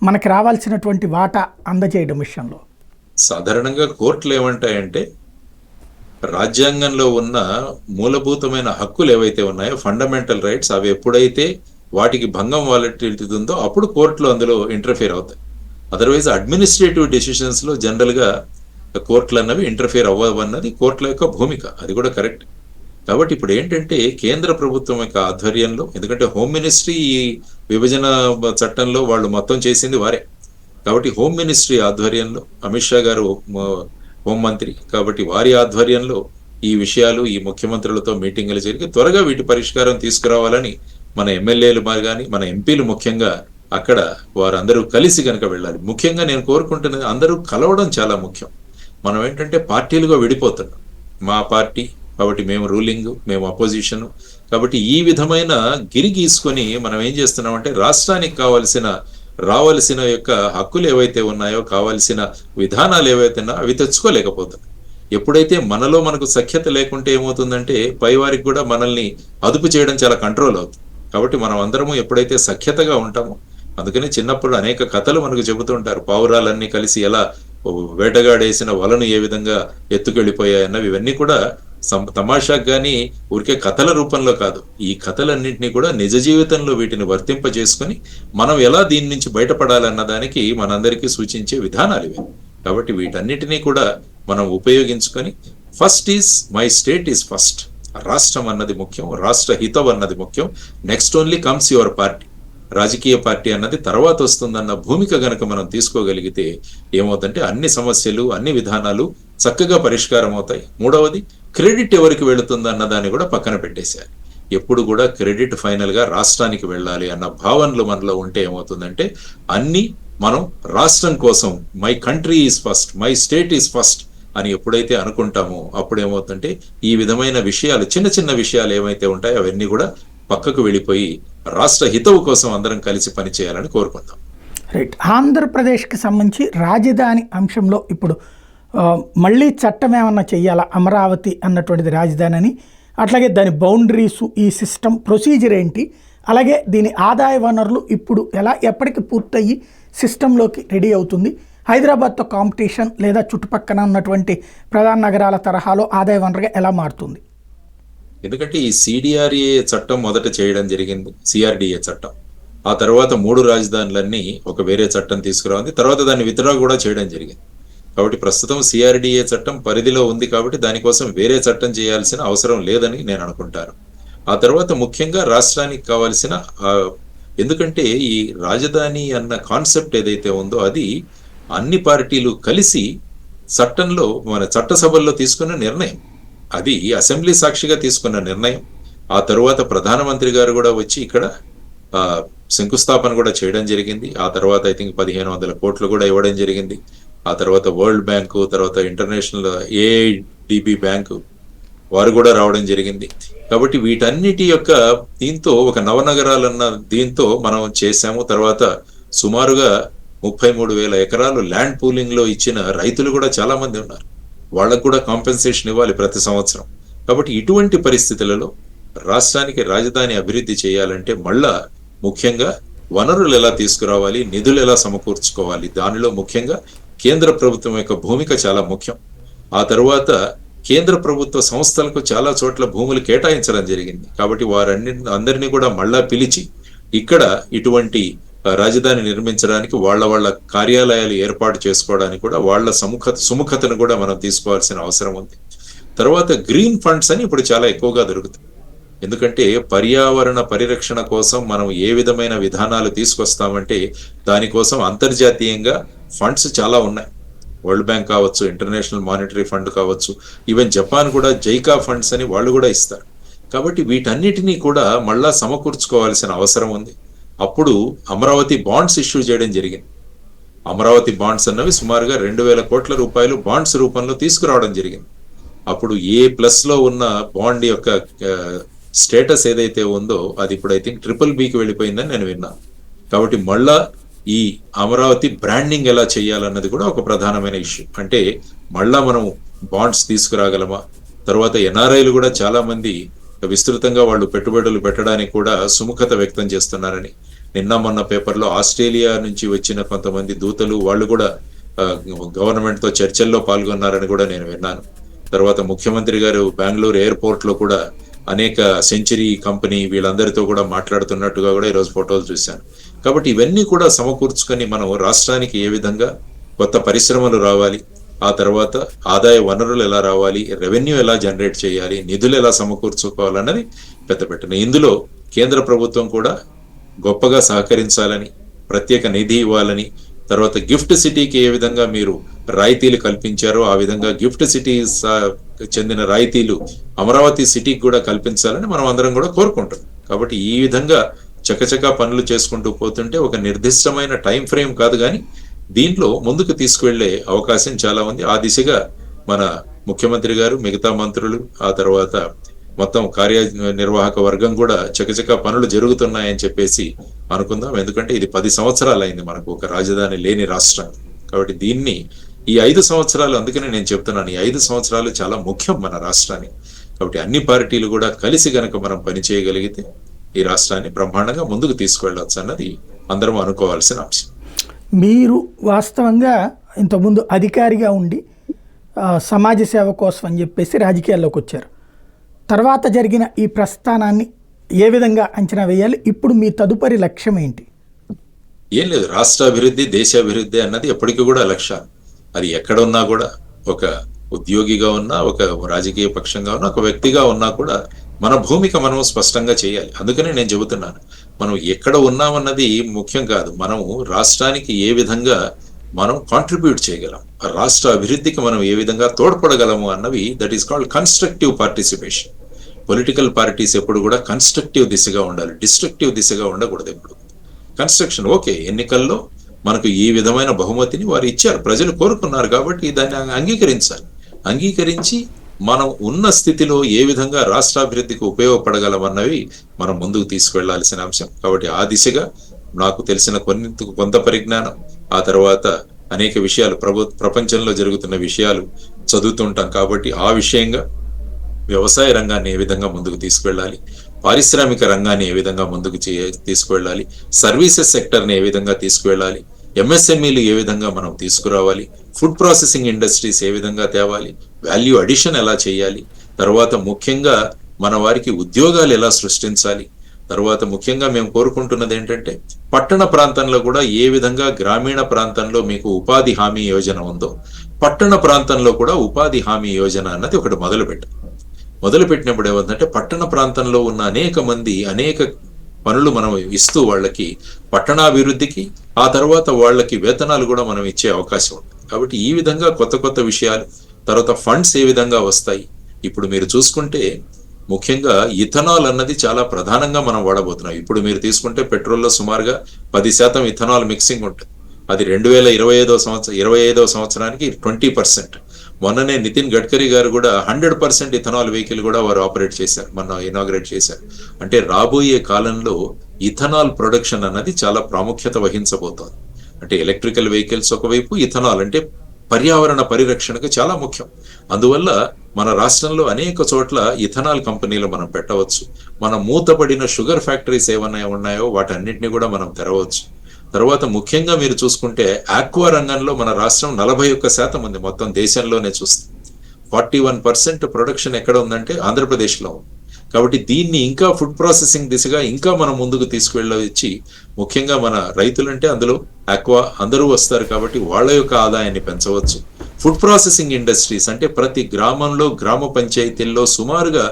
Speaker 1: మనకి రావాల్సినటువంటి వాటా అందజేయడం విషయంలో?
Speaker 2: సాధారణంగా కోర్టులు ఏమంటాయంటే రాజ్యాంగంలో ఉన్న మూలభూతమైన హక్కులు ఏవైతే ఉన్నాయో, ఫండమెంటల్ రైట్స్, అవి ఎప్పుడైతే వాటికి భంగం వాటిల్తుందో అప్పుడు కోర్టులు అందులో ఇంటర్ఫియర్ అవుతాయి. అదర్వైజ్ అడ్మినిస్ట్రేటివ్ డెసిషన్స్ లో జనరల్ గా కోర్టులు అన్నవి ఇంటర్ఫియర్ అవ్వవన్నది కోర్టుల యొక్క భూమిక. అది కూడా కరెక్ట్. కాబట్టి ఇప్పుడు ఏంటంటే కేంద్ర ప్రభుత్వం యొక్క ఆధ్వర్యంలో, ఎందుకంటే హోమ్ మినిస్ట్రీ ఈ విభజన చట్టంలో వాళ్ళు మొత్తం చేసింది వారే, కాబట్టి హోమ్ మినిస్ట్రీ ఆధ్వర్యంలో అమిత్ షా గారు హోంమంత్రి, కాబట్టి వారి ఆధ్వర్యంలో ఈ విషయాలు ఈ ముఖ్యమంత్రులతో మీటింగులు జరిగి త్వరగా వీటి పరిష్కారం తీసుకురావాలని మన ఎమ్మెల్యేలు కానీ మన ఎంపీలు ముఖ్యంగా అక్కడ వారందరూ కలిసి కనుక వెళ్ళాలి. ముఖ్యంగా నేను కోరుకుంటున్నది అందరూ కలవడం చాలా ముఖ్యం. మనం ఏంటంటే పార్టీలుగా విడిపోతున్నాం. మా పార్టీ కాబట్టి మేము రూలింగ్, మేము అపోజిషన్. కాబట్టి ఈ విధమైన గిరి గీసుకొని మనం ఏం చేస్తున్నామంటే రాష్ట్రానికి రావాల్సిన యొక్క హక్కులు ఏవైతే ఉన్నాయో, కావాల్సిన విధానాలు ఏవైతే ఉన్నాయో అవి తెచ్చుకోలేకపోతున్నాం. ఎప్పుడైతే మనకు సఖ్యత లేకుంటే ఏమవుతుందంటే పై వారికి కూడా మనల్ని అదుపు చేయడం చాలా కంట్రోల్ అవుతుంది. కాబట్టి మనం అందరము ఎప్పుడైతే సఖ్యతగా ఉంటామో, అందుకని చిన్నప్పుడు అనేక కథలు మనకు చెబుతుంటారు. పావురాలన్నీ కలిసి ఎలా వేటగాడేసిన వలను ఏ విధంగా ఎత్తుకెళ్ళిపోయాయన్నవి, ఇవన్నీ కూడా తమాషాకు కానీ ఊరికే కథల రూపంలో కాదు. ఈ కథలన్నింటినీ కూడా నిజ జీవితంలో వీటిని వర్తింపజేసుకొని మనం ఎలా దీని నుంచి బయటపడాలన్న దానికి మనందరికీ సూచించే విధానాలు ఇవి. కాబట్టి వీటన్నిటినీ కూడా మనం ఉపయోగించుకొని first is my state is first, రాష్ట్రం అన్నది ముఖ్యం, రాష్ట్ర హితం అన్నది ముఖ్యం, next only comes your party, రాజకీయ పార్టీ అన్నది తర్వాత వస్తుందన్న భూమిక గనక మనం తీసుకోగలిగితే ఏమవుతుందంటే అన్ని సమస్యలు, అన్ని విధానాలు చక్కగా పరిష్కారం అవుతాయి. మూడవది, క్రెడిట్ ఎవరికి వెళుతుందన్న దాన్ని కూడా పక్కన పెట్టేశారు. ఎప్పుడు కూడా క్రెడిట్ ఫైనల్ గా రాష్ట్రానికి వెళ్ళాలి అన్న భావనలు మనలో ఉంటే ఏమవుతుందంటే అన్ని మనం రాష్ట్రం కోసం, my country is first, my state is first అని ఎప్పుడైతే అనుకుంటామో అప్పుడు ఏమవుతుందంటే ఈ విధమైన విషయాలు, చిన్న చిన్న విషయాలు ఏవైతే ఉంటాయో అవన్నీ కూడా పక్కకు వెళ్ళిపోయి రాష్ట్ర హితవు కోసం అందరం కలిసి పనిచేయాలని కోరుకుందాం.
Speaker 1: రైట్. ఆంధ్రప్రదేశ్కి సంబంధించి రాజధాని అంశంలో ఇప్పుడు మళ్ళీ చట్టం ఏమన్నా చెయ్యాలా, అమరావతి అన్నటువంటిది రాజధాని అని, అట్లాగే దాని బౌండరీసు, ఈ సిస్టమ్ ప్రొసీజర్ ఏంటి, అలాగే దీని ఆదాయ వనరులు ఇప్పుడు ఎప్పటికి పూర్తయ్యి సిస్టంలోకి రెడీ అవుతుంది, హైదరాబాద్తో కాంపిటీషన్ లేదా చుట్టుపక్కల ఉన్నటువంటి ప్రధాన నగరాల తరహాలో ఆదాయ వనరుగా ఎలా మారుతుంది?
Speaker 2: ఎందుకంటే ఈ సిడిఆర్ఏ చట్టం మొదట చేయడం జరిగింది, సిఆర్డిఏ చట్టం. ఆ తర్వాత 3 రాజధానులన్నీ ఒక వేరే చట్టం తీసుకురావాలి, తర్వాత దాన్ని విత్డ్రా కూడా చేయడం జరిగింది. కాబట్టి ప్రస్తుతం సిఆర్డిఏ చట్టం పరిధిలో ఉంది కాబట్టి దానికోసం వేరే చట్టం చేయాల్సిన అవసరం లేదని నేను అనుకుంటాను. ఆ తర్వాత ముఖ్యంగా రాష్ట్రానికి కావాల్సిన, ఎందుకంటే ఈ రాజధాని అన్న కాన్సెప్ట్ ఏదైతే ఉందో అది అన్ని పార్టీలు కలిసి చట్టంలో, మన చట్టసభల్లో తీసుకున్న నిర్ణయం, అది అసెంబ్లీ సాక్షిగా తీసుకున్న నిర్ణయం. ఆ తరువాత ప్రధానమంత్రి గారు కూడా వచ్చి ఇక్కడ శంకుస్థాపన కూడా చేయడం జరిగింది. ఆ తర్వాత ఐ థింక్ 1,500 కోట్లు కూడా ఇవ్వడం జరిగింది. ఆ తర్వాత వరల్డ్ బ్యాంకు, తర్వాత ఇంటర్నేషనల్ ఏఐడిబి బ్యాంకు వారు కూడా రావడం జరిగింది. కాబట్టి వీటన్నిటి యొక్క దీంతో ఒక నవనగరాలన్న దీంతో మనం చేశాము. తర్వాత సుమారుగా 33,000 ఎకరాలు ల్యాండ్ పూలింగ్ లో ఇచ్చిన రైతులు కూడా చాలా మంది ఉన్నారు. వాళ్ళకు కూడా కాంపెన్సేషన్ ఇవ్వాలి ప్రతి సంవత్సరం. కాబట్టి ఇటువంటి పరిస్థితులలో రాష్ట్రానికి రాజధాని అభివృద్ధి చేయాలంటే మళ్ళా ముఖ్యంగా వనరులు ఎలా తీసుకురావాలి, నిధులు ఎలా సమకూర్చుకోవాలి, దానిలో ముఖ్యంగా కేంద్ర ప్రభుత్వం యొక్క భూమిక చాలా ముఖ్యం. ఆ తర్వాత కేంద్ర ప్రభుత్వ సంస్థలకు చాలా చోట్ల భూములు కేటాయించడం జరిగింది. కాబట్టి అందరినీ కూడా మళ్ళా పిలిచి ఇక్కడ ఇటువంటి రాజధాని నిర్మించడానికి వాళ్ళ కార్యాలయాలు ఏర్పాటు చేసుకోవడానికి కూడా వాళ్ళ సుముఖతను కూడా మనం తీసుకోవాల్సిన అవసరం ఉంది. తర్వాత గ్రీన్ ఫండ్స్ అని ఇప్పుడు చాలా ఎక్కువగా దొరుకుతాయి. ఎందుకంటే పర్యావరణ పరిరక్షణ కోసం మనం ఏ విధమైన విధానాలు తీసుకొస్తామంటే దానికోసం అంతర్జాతీయంగా ఫండ్స్ చాలా ఉన్నాయి. వరల్డ్ బ్యాంక్ కావచ్చు, ఇంటర్నేషనల్ మానిటరీ ఫండ్ కావచ్చు, ఈవెన్ జపాన్ కూడా జైకా ఫండ్స్ అని వాళ్ళు కూడా ఇస్తారు. కాబట్టి వీటన్నిటినీ కూడా మళ్ళా సమకూర్చుకోవాల్సిన అవసరం ఉంది. అప్పుడు అమరావతి బాండ్స్ ఇష్యూ చేయడం జరిగింది. అమరావతి బాండ్స్ అన్నవి సుమారుగా 2,000 కోట్ల రూపాయలు బాండ్స్ రూపంలో తీసుకురావడం జరిగింది. అప్పుడు A+లో ఉన్న బాండ్ యొక్క స్టేటస్ ఏదైతే ఉందో అది ఇప్పుడు ఐ థింక్ BBBకి వెళ్ళిపోయిందని నేను విన్నాను. కాబట్టి మళ్ళా ఈ అమరావతి బ్రాండింగ్ ఎలా చేయాలన్నది కూడా ఒక ప్రధానమైన ఇష్యూ. అంటే మళ్ళా మనం బాండ్స్ తీసుకురాగలమా? తర్వాత NRIలు కూడా చాలా మంది విస్తృతంగా వాళ్ళు పెట్టుబడులు పెట్టడానికి కూడా సుముఖత వ్యక్తం చేస్తున్నారని నిన్న మొన్న పేపర్లో ఆస్ట్రేలియా నుంచి వచ్చిన కొంతమంది దూతలు వాళ్ళు కూడా గవర్నమెంట్ తో చర్చల్లో పాల్గొన్నారని కూడా నేను విన్నాను. తర్వాత ముఖ్యమంత్రి గారు బెంగళూరు ఎయిర్పోర్ట్ లో కూడా అనేక సెంచరీ కంపెనీ వీళ్ళందరితో కూడా మాట్లాడుతున్నట్టుగా కూడా ఈరోజు ఫోటోలు చూశాను. కాబట్టి ఇవన్నీ కూడా సమకూర్చుకొని మనం రాష్ట్రానికి ఏ విధంగా కొత్త పరిశ్రమలు రావాలి, ఆ తర్వాత ఆదాయ వనరులు ఎలా రావాలి, రెవెన్యూ ఎలా జనరేట్ చేయాలి, నిధులు ఎలా సమకూర్చుకోవాలన్నది పెట్టిన ఇందులో కేంద్ర ప్రభుత్వం కూడా గొప్పగా సహకరించాలని, ప్రత్యేక నిధి ఇవ్వాలని, తర్వాత గిఫ్ట్ సిటీకి ఏ విధంగా మీరు రాయితీలు కల్పించారో ఆ విధంగా గిఫ్ట్ సిటీ చెందిన రాయితీలు అమరావతి సిటీకి కూడా కల్పించాలని మనం అందరం కూడా కోరుకుంటాం. కాబట్టి ఈ విధంగా చకచకా పనులు చేసుకుంటూ పోతుంటే ఒక నిర్దిష్టమైన టైం ఫ్రేమ్ కాదు కానీ దీంట్లో ముందుకు తీసుకువెళ్లే అవకాశం చాలా ఉంది. ఆ దిశగా మన ముఖ్యమంత్రి గారు, మిగతా మంత్రులు, ఆ తర్వాత మొత్తం కార్యనిర్వాహక వర్గం కూడా చకచకా పనులు జరుగుతున్నాయని చెప్పేసి అనుకుందాం. ఎందుకంటే ఇది 10 సంవత్సరాలు అయింది మనకు ఒక రాజధాని లేని రాష్ట్రం. కాబట్టి దీన్ని ఈ 5 సంవత్సరాలు, అందుకనే నేను చెప్తున్నాను, ఈ 5 సంవత్సరాలు చాలా ముఖ్యం మన రాష్ట్రానికి. కాబట్టి అన్ని పార్టీలు కూడా కలిసి గనక మనం పనిచేయగలిగితే ఈ రాష్ట్రాన్ని బ్రహ్మాండంగా ముందుకు తీసుకువెళ్ళవచ్చు అన్నది అందరం అనుకోవాల్సిన అంశం.
Speaker 1: మీరు వాస్తవంగా ఇంతకుముందు అధికారిగా ఉండి సమాజ సేవ కోసం అని చెప్పేసి రాజకీయాల్లోకి వచ్చారు. తర్వాత జరిగిన ఈ ప్రస్థానాన్ని ఏ విధంగా అంచనా వేయాలి? ఇప్పుడు మీ తదుపరి లక్ష్యం ఏంటి?
Speaker 2: ఏం లేదు, రాష్ట్ర అభివృద్ధి, దేశ అభివృద్ధి అన్నది ఎప్పటికీ కూడా లక్ష్యం. అది ఎక్కడ ఉన్నా కూడా, ఒక ఉద్యోగిగా ఉన్నా, ఒక రాజకీయ పక్షంగా ఉన్నా, ఒక వ్యక్తిగా ఉన్నా కూడా మన భూమిక మనం స్పష్టంగా చేయాలి. అందుకనే నేను చెబుతున్నాను, మనం ఎక్కడ ఉన్నామన్నది ముఖ్యం కాదు, మనం రాష్ట్రానికి ఏ విధంగా మనం కాంట్రిబ్యూట్ చేయగలం, రాష్ట్ర అభివృద్ధికి మనం ఏ విధంగా తోడ్పడగలము అన్నవి, that is called constructive participation. Political parties ఎప్పుడు కూడా కన్స్ట్రక్టివ్ దిశగా ఉండాలి, డిస్ట్రక్టివ్ దిశగా ఉండకూడదు. ఎప్పుడు కన్స్ట్రక్షన్. ఓకే, ఎన్నికల్లో మనకు ఈ విధమైన బహుమతిని వారు ఇచ్చారు, ప్రజలు కోరుకున్నారు, కాబట్టి దాన్ని అంగీకరించాలి. అంగీకరించి మనం ఉన్న స్థితిలో ఏ విధంగా రాష్ట్రాభివృద్ధికి ఉపయోగపడగలమన్నవి మనం ముందుకు తీసుకువెళ్లాల్సిన అంశం. కాబట్టి ఆ దిశగా నాకు తెలిసిన కొంత పరిజ్ఞానం, ఆ తర్వాత అనేక విషయాలు, ప్రపంచంలో జరుగుతున్న విషయాలు చదువుతుంటాం. కాబట్టి ఆ విషయంగా వ్యవసాయ రంగాన్ని ఏ విధంగా ముందుకు తీసుకువెళ్ళాలి, పారిశ్రామిక రంగాన్ని ఏ విధంగా ముందుకు తీసుకువెళ్ళాలి, సర్వీసెస్ సెక్టర్ని ఏ విధంగా తీసుకువెళ్ళాలి, MSMEలు ఏ విధంగా మనం తీసుకురావాలి, ఫుడ్ ప్రాసెసింగ్ ఇండస్ట్రీస్ ఏ విధంగా తేవాలి, వాల్యూ అడిషన్ ఎలా చేయాలి, తర్వాత ముఖ్యంగా మన వారికి ఉద్యోగాలు ఎలా సృష్టించాలి, తర్వాత ముఖ్యంగా మేము కోరుకుంటున్నది ఏంటంటే పట్టణ ప్రాంతంలో కూడా ఏ విధంగా గ్రామీణ ప్రాంతంలో మీకు ఉపాధి హామీ యోజన ఉందో పట్టణ ప్రాంతంలో కూడా ఉపాధి హామీ యోజన అన్నది ఒకటి మొదలుపెట్టినప్పుడు ఏమంటే పట్టణ ప్రాంతంలో ఉన్న అనేక మంది అనేక పనులు మనం ఇస్తూ వాళ్ళకి పట్టణాభివృద్ధికి, ఆ తర్వాత వాళ్ళకి వేతనాలు కూడా మనం ఇచ్చే అవకాశం ఉంది. కాబట్టి ఈ విధంగా కొత్త విషయాలు, తర్వాత ఫండ్స్ ఏ విధంగా వస్తాయి. ఇప్పుడు మీరు చూసుకుంటే ముఖ్యంగా ఇథనాల్ అన్నది చాలా ప్రధానంగా మనం వాడబోతున్నాం. ఇప్పుడు మీరు తీసుకుంటే పెట్రోల్లో సుమారుగా 10% ఇథనాల్ మిక్సింగ్ ఉంటుంది. అది 2025వ సంవత్సరానికి 20%. మొన్ననే నితిన్ గడ్కరీ గారు కూడా 100% ఇథనాల్ వెహికల్ కూడా వారు ఆపరేట్ చేశారు, మొన్న ఇనాగ్రేట్ చేశారు. అంటే రాబోయే కాలంలో ఇథనాల్ ప్రొడక్షన్ అన్నది చాలా ప్రాముఖ్యత వహించబోతోంది. అంటే ఎలక్ట్రికల్ వెహికల్స్ ఒకవైపు, ఇథనాల్ అంటే పర్యావరణ పరిరక్షణకు చాలా ముఖ్యం. అందువల్ల మన రాష్ట్రంలో అనేక చోట్ల ఇథనాల్ కంపెనీలు మనం పెట్టవచ్చు. మన మూతపడిన షుగర్ ఫ్యాక్టరీస్ ఏమైనా ఉన్నాయో వాటన్నిటిని కూడా మనం తెరవచ్చు. తర్వాత ముఖ్యంగా మీరు చూసుకుంటే ఆక్వా రంగంలో మన రాష్ట్రం 41% ఉంది మొత్తం దేశంలోనే చూస్తే. 41% ప్రొడక్షన్ ఎక్కడ ఉందంటే ఆంధ్రప్రదేశ్లో ఉంది. కాబట్టి దీన్ని ఇంకా ఫుడ్ ప్రాసెసింగ్ దిశగా ఇంకా మనం ముందుకు తీసుకువెళ్ళవచ్చు. ముఖ్యంగా మన రైతులంటే అందులో ఆక్వా అందరూ వస్తారు కాబట్టి వాళ్ళ యొక్క ఆదాయాన్ని పెంచవచ్చు. ఫుడ్ ప్రాసెసింగ్ ఇండస్ట్రీస్ అంటే ప్రతి గ్రామంలో, గ్రామ పంచాయతీల్లో సుమారుగా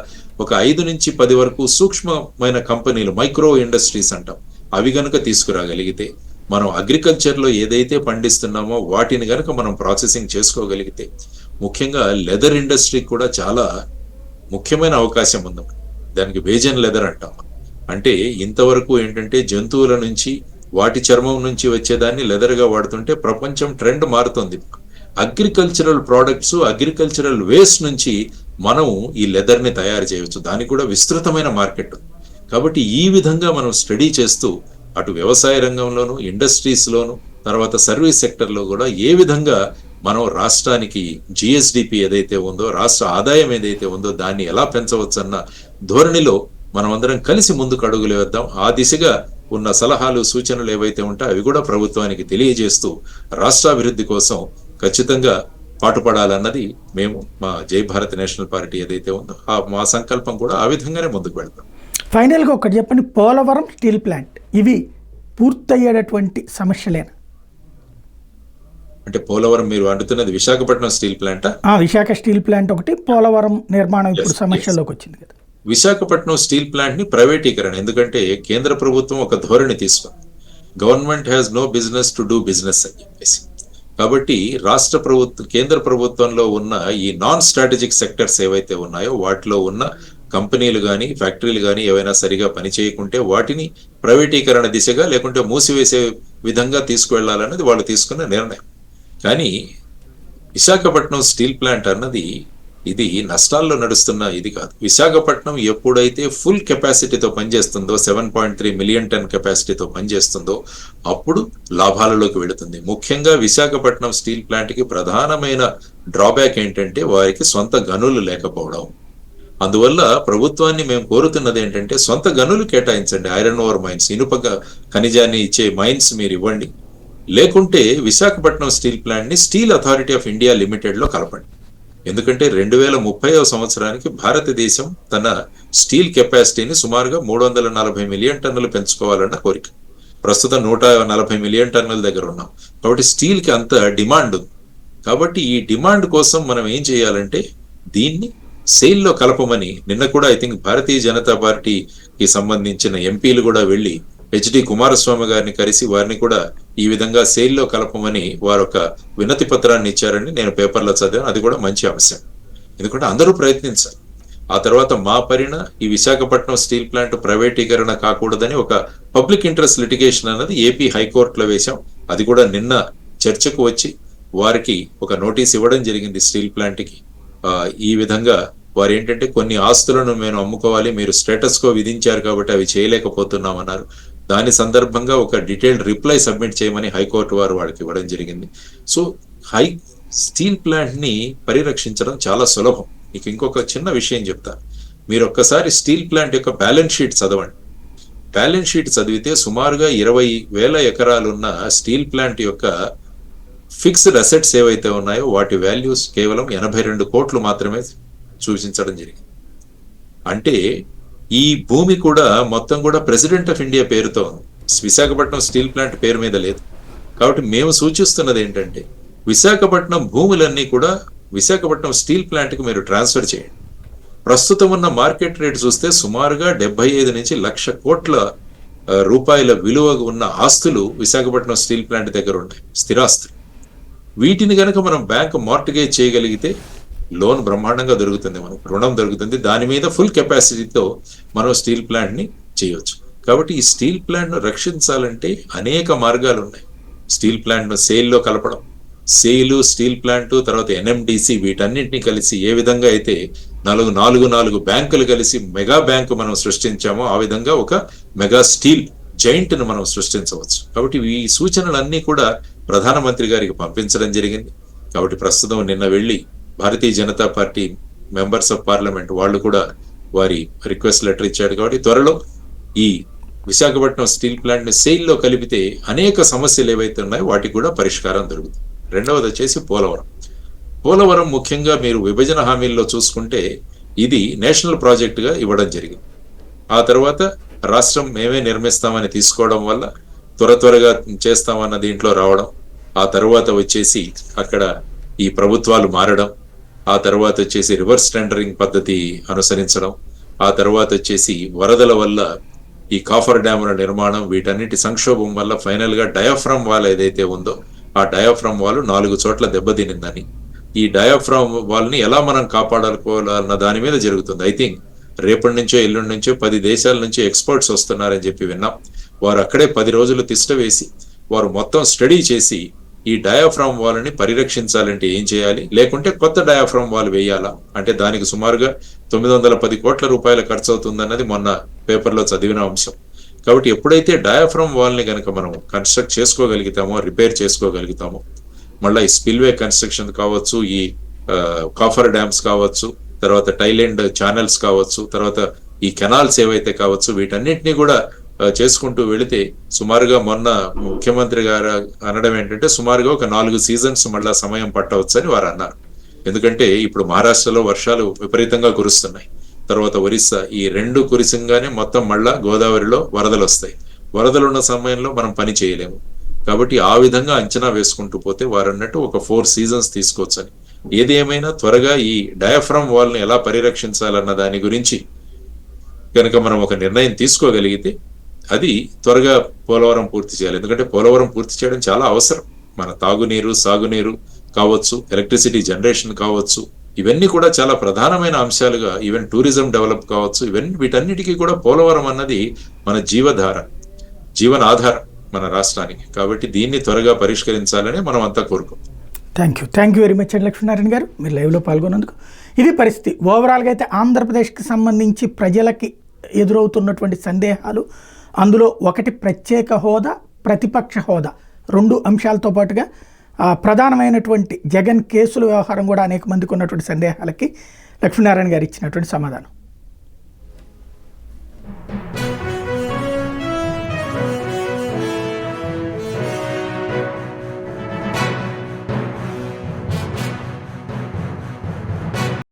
Speaker 2: ఒక 5 నుంచి 10 వరకు సూక్ష్మమైన కంపెనీలు, మైక్రో ఇండస్ట్రీస్ అంటాం, అవి గనుక తీసుకురాగలిగితే, మనం అగ్రికల్చర్లో ఏదైతే పండిస్తున్నామో వాటిని గనుక మనం ప్రాసెసింగ్ చేసుకోగలిగితే, ముఖ్యంగా లెదర్ ఇండస్ట్రీ కూడా చాలా ముఖ్యమైన అవకాశం ఉంది. దానికి వేజన్ లెదర్ అంటాం. అంటే ఇంతవరకు ఏంటంటే జంతువుల నుంచి, వాటి చర్మం నుంచి వచ్చేదాన్ని లెదర్గా వాడుతుంటే ప్రపంచం ట్రెండ్ మారుతుంది. అగ్రికల్చరల్ ప్రోడక్ట్స్, అగ్రికల్చరల్ వేస్ట్ నుంచి మనం ఈ లెదర్ని తయారు చేయవచ్చు. దానికి కూడా విస్తృతమైన మార్కెట్. కాబట్టి ఈ విధంగా మనం స్టడీ చేస్తూ అటు వ్యవసాయ రంగంలోను, ఇండస్ట్రీస్లోను, తర్వాత సర్వీస్ సెక్టర్లో కూడా ఏ విధంగా మనం రాష్ట్రానికి జిఎస్డిపి ఏదైతే ఉందో, రాష్ట్ర ఆదాయం ఏదైతే ఉందో దాన్ని ఎలా పెంచవచ్చు అన్న ధోరణిలో మనం అందరం కలిసి ముందుకు అడుగులు వేద్దాం. ఆ దిశగా ఉన్న సలహాలు, సూచనలు ఏవైతే ఉంటాయో అవి కూడా ప్రభుత్వానికి తెలియజేస్తూ రాష్ట్రాభివృద్ధి కోసం ఖచ్చితంగా పాటుపడాలన్నది మేము మా జై భారత్ నేషనల్ పార్టీ ఏదైతే ఉందో మా సంకల్పం కూడా ఆ విధంగానే ముందుకు వెళ్తాం.
Speaker 1: ఫైనల్గా ఒకటి చెప్పండి, పోలవరం స్టీల్ ప్లాంట్ ఇవి పూర్తయ్యేటటువంటి సమస్యలేనా?
Speaker 2: అంటే పోలవరం మీరు అంటున్నది విశాఖపట్నం స్టీల్ ప్లాంటా?
Speaker 1: విశాఖ స్టీల్ ప్లాంట్ ఒకటి, పోలవరం నిర్మాణం ఇప్పుడు సమస్యలోకి వచ్చింది కదా.
Speaker 2: విశాఖపట్నం స్టీల్ ప్లాంట్ ని ప్రైవేటీకరణ, ఎందుకంటే కేంద్ర ప్రభుత్వం ఒక ధోరణి తీసుకుంది, government has no business to do business అని చెప్పేసి. కాబట్టి రాష్ట్ర ప్రభుత్వం, కేంద్ర ప్రభుత్వంలో ఉన్న ఈ నాన్ స్ట్రాటజిక్ సెక్టర్స్ ఏవైతే ఉన్నాయో వాటిలో ఉన్న కంపెనీలు కానీ, ఫ్యాక్టరీలు కానీ ఏవైనా సరిగా పనిచేయకుంటే వాటిని ప్రైవేటీకరణ దిశగా లేకుంటే మూసివేసే విధంగా తీసుకువెళ్లాలన్నది వాళ్ళు తీసుకున్న నిర్ణయం. కానీ విశాఖపట్నం స్టీల్ ప్లాంట్ అన్నది ఇది నష్టాల్లో నడుస్తున్న ఇది కాదు. విశాఖపట్నం ఎప్పుడైతే ఫుల్ కెపాసిటీతో పనిచేస్తుందో, 7.3 మిలియన్ టన్ కెపాసిటీతో పనిచేస్తుందో అప్పుడు లాభాలలోకి వెళుతుంది. ముఖ్యంగా విశాఖపట్నం స్టీల్ ప్లాంట్కి ప్రధానమైన డ్రాబ్యాక్ ఏంటంటే వారికి సొంత గనులు లేకపోవడం. అందువల్ల ప్రభుత్వాన్ని మేము కోరుతున్నది ఏంటంటే సొంత గనులు కేటాయించండి. ఐరన్ ఓర్ మైన్స్, ఇనుప ఖనిజాన్ని ఇచ్చే మైన్స్ మీరు ఇవ్వండి. లేకుంటే విశాఖపట్నం స్టీల్ ప్లాంట్ ని steel authority of India limited లో కలపండి. ఎందుకంటే 2030వ సంవత్సరానికి భారతదేశం తన స్టీల్ కెపాసిటీని సుమారుగా 340 మిలియన్ టన్నులు పెంచుకోవాలన్న కోరిక. ప్రస్తుతం 140 మిలియన్ టన్నుల దగ్గర ఉన్నాం. కాబట్టి స్టీల్ కి అంత డిమాండ్ ఉంది. కాబట్టి ఈ డిమాండ్ కోసం మనం ఏం చేయాలంటే దీన్ని సేల్లో కలపమని నిన్న కూడా ఐ థింక్ భారతీయ జనతా పార్టీకి సంబంధించిన ఎంపీలు కూడా వెళ్ళి హెచ్డి కుమారస్వామి గారిని కలిసి వారిని కూడా ఈ విధంగా సేల్లో కలపమని వారు ఒక వినతి పత్రాన్ని ఇచ్చారని నేను పేపర్లో చదివాను. అది కూడా మంచి అంశం, ఎందుకంటే అందరూ ప్రయత్నించాలి. ఆ తర్వాత మా పరిణ ఈ విశాఖపట్నం స్టీల్ ప్లాంట్ ప్రైవేటీకరణ కాకూడదని ఒక పబ్లిక్ ఇంట్రెస్ట్ లిటిగేషన్ అన్నది ఏపీ హైకోర్టులో వేశాం. అది కూడా నిన్న చర్చకు వచ్చి వారికి ఒక నోటీస్ ఇవ్వడం జరిగింది స్టీల్ ప్లాంట్కి. ఈ విధంగా వారు ఏంటంటే కొన్ని ఆస్తులను మేము అమ్ముకోవాలి, మీరు స్టేటస్ కో విధించారు కాబట్టి అవి చేయలేకపోతున్నామన్నారు. దాని సందర్భంగా ఒక డీటెయిల్డ్ రిప్లై సబ్మిట్ చేయమని హైకోర్టు వారు వాళ్ళకి ఇవ్వడం జరిగింది. సో స్టీల్ ప్లాంట్ ని పరిరక్షించడం చాలా సులభం. మీకు ఇంకొక చిన్న విషయం చెప్తాను. మీరు ఒక్కసారి స్టీల్ ప్లాంట్ యొక్క బ్యాలెన్స్ షీట్ చదవండి. బ్యాలెన్స్ షీట్ చదివితే సుమారుగా 20,000 ఎకరాలున్న స్టీల్ ప్లాంట్ యొక్క ఫిక్స్డ్ అసెట్స్ ఏవైతే ఉన్నాయో వాటి వాల్యూస్ కేవలం 82 కోట్లు మాత్రమే సూచించడం జరిగింది. అంటే ఈ భూమి కూడా మొత్తం కూడా ప్రెసిడెంట్ ఆఫ్ ఇండియా పేరుతో ఉంది, విశాఖపట్నం స్టీల్ ప్లాంట్ పేరు మీద లేదు. కాబట్టి మేము సూచిస్తున్నది ఏంటంటే విశాఖపట్నం భూములన్నీ కూడా విశాఖపట్నం స్టీల్ ప్లాంట్కి మీరు ట్రాన్స్ఫర్ చేయండి. ప్రస్తుతం ఉన్న మార్కెట్ రేట్ చూస్తే సుమారుగా 75 నుంచి 1,00,000 కోట్ల రూపాయల విలువ ఉన్న ఆస్తులు విశాఖపట్నం స్టీల్ ప్లాంట్ దగ్గర ఉంటాయి, స్థిరాస్తులు. వీటిని కనుక మనం బ్యాంక్ మార్టిగేజ్ చేయగలిగితే లోన్ బ్రహ్మాండంగా దొరుకుతుంది, మనకు రుణం దొరుకుతుంది. దాని మీద ఫుల్ కెపాసిటీతో మనం స్టీల్ ప్లాంట్ ని చేయవచ్చు. కాబట్టి ఈ స్టీల్ ప్లాంట్ ను రక్షించాలంటే అనేక మార్గాలు ఉన్నాయి. స్టీల్ ప్లాంట్ ను సేల్లో కలపడం, సేలు, స్టీల్ ప్లాంట్, తర్వాత ఎన్ఎండిసి, వీటన్నింటినీ కలిసి ఏ విధంగా అయితే 4 బ్యాంకులు కలిసి మెగా బ్యాంకు మనం సృష్టించామో ఆ విధంగా ఒక మెగా స్టీల్ జైంట్ను మనం సృష్టించవచ్చు. కాబట్టి ఈ సూచనలన్నీ కూడా ప్రధానమంత్రి గారికి పంపించడం జరిగింది. కాబట్టి ప్రస్తుతం నిన్న వెళ్ళి Bharatiya Janata party members of parliament వాళ్ళు కూడా వారి రిక్వెస్ట్ లెటర్ ఇచ్చాడు. కాబట్టి త్వరలో ఈ విశాఖపట్నం స్టీల్ ప్లాంట్ ని సెయిల్ లో కలిపితే అనేక సమస్యలు ఏవైతే ఉన్నాయో వాటికి కూడా పరిష్కారం దొరుకుతుంది. రెండవది వచ్చేసి పోలవరం ముఖ్యంగా మీరు విభజన హామీల్లో చూసుకుంటే ఇది నేషనల్ ప్రాజెక్ట్ గా ఇవ్వడం జరిగింది. ఆ తర్వాత రాష్ట్రం మేమే నిర్మిస్తామని తీసుకోవడం వల్ల త్వరగా చేస్తామన్న దీంట్లో రావడం, ఆ తర్వాత వచ్చేసి అక్కడ ఈ ప్రభుత్వాలు మారడం, ఆ తర్వాత వచ్చేసి రివర్స్ టెండరింగ్ పద్ధతి అనుసరించడం, ఆ తర్వాత వచ్చేసి వరదల వల్ల ఈ కాఫర్ డ్యాముల నిర్మాణం, వీటన్నిటి సంక్షోభం వల్ల ఫైనల్ గా డయాఫ్రమ్ వాల్ ఏదైతే ఉందో ఆ డయాఫ్రమ్ వాల్ 4 చోట్ల దెబ్బతినిందని, ఈ డయాఫ్రమ్ వాల్ ని ఎలా మనం కాపాడుకోవాలన్న దాని మీద జరుగుతుంది. ఐ థింక్ రేపటి నుంచో ఎల్లుండి నుంచో 10 దేశాల నుంచి ఎక్స్పర్ట్స్ వస్తున్నారని చెప్పి విన్నాం. వారు అక్కడే 10 రోజులు తిష్ట వేసి వారు మొత్తం స్టడీ చేసి ఈ డయాఫ్రామ్ వాల్ ని పరిరక్షించాలంటే ఏం చేయాలి, లేకుంటే కొత్త డయాఫ్రామ్ వాల్ వేయాలా, అంటే దానికి సుమారుగా 910 కోట్ల రూపాయలు ఖర్చు అవుతుందన్నది మొన్న పేపర్లో చదివిన అంశం. కాబట్టి ఎప్పుడైతే డయాఫ్రామ్ వాల్ ని కనుక మనం కన్స్ట్రక్ట్ చేసుకోగలుగుతామో, రిపేర్ చేసుకోగలుగుతామో, మళ్ళీ ఈ స్పిల్వే కన్స్ట్రక్షన్ కావచ్చు, ఈ కాఫర్ డ్యామ్స్ కావచ్చు, తర్వాత టైలెండ్ ఛానల్స్ కావచ్చు, తర్వాత ఈ కెనాల్స్ ఏవైతే కావచ్చు, వీటన్నిటినీ కూడా చేసుకుంటూ వెళితే సుమారుగా మొన్న ముఖ్యమంత్రి గారు అనడం ఏంటంటే సుమారుగా ఒక 4 సీజన్స్ మళ్ళా సమయం పట్టవచ్చు అని వారు అన్నారు. ఎందుకంటే ఇప్పుడు మహారాష్ట్రలో వర్షాలు విపరీతంగా కురుస్తున్నాయి, తర్వాత ఒరిస్సా, ఈ 2 కురిసంగానే మొత్తం మళ్ళా గోదావరిలో వరదలు వస్తాయి. వరదలు ఉన్న సమయంలో మనం పని చేయలేము. కాబట్టి ఆ విధంగా అంచనా వేసుకుంటూ పోతే వారు అన్నట్టు ఒక 4 సీజన్స్ తీసుకోవచ్చని. ఏది ఏమైనా త్వరగా ఈ డయాఫ్రామ్ వాల్ ని ఎలా పరిరక్షించాలన్న దాని గురించి కనుక మనం ఒక నిర్ణయం తీసుకోగలిగితే అది త్వరగా పోలవరం పూర్తి చేయాలి. ఎందుకంటే పోలవరం పూర్తి చేయడం చాలా అవసరం. మన తాగునీరు, సాగునీరు కావచ్చు, ఎలక్ట్రిసిటీ జనరేషన్ కావచ్చు, ఇవన్నీ కూడా చాలా ప్రధానమైన అంశాలుగా, ఈవెన్ టూరిజం డెవలప్ కావచ్చు, వీటన్నిటికీ కూడా పోలవరం అన్నది మన జీవనాధారం మన రాష్ట్రానికి. కాబట్టి దీన్ని త్వరగా పరిష్కరించాలని మనం అంతా కోరుకుంటాం.
Speaker 1: థ్యాంక్ యూ వెరీ మచ్ అండి లక్ష్మీనారాయణ గారు, మీరు లైవ్లో పాల్గొన్నందుకు. ఇది పరిస్థితి. ఓవరాల్గా అయితే ఆంధ్రప్రదేశ్కి సంబంధించి ప్రజలకి ఎదురవుతున్నటువంటి సందేహాలు, అందులో ఒకటి ప్రత్యేక హోదా, ప్రతిపక్ష హోదా, 2 అంశాలతో పాటుగా ప్రధానమైనటువంటి జగన్ కేసుల వ్యవహారం కూడా అనేక మందికి ఉన్నటువంటి సందేహాలకి లక్ష్మీనారాయణ గారు ఇచ్చినటువంటి సమాధానం.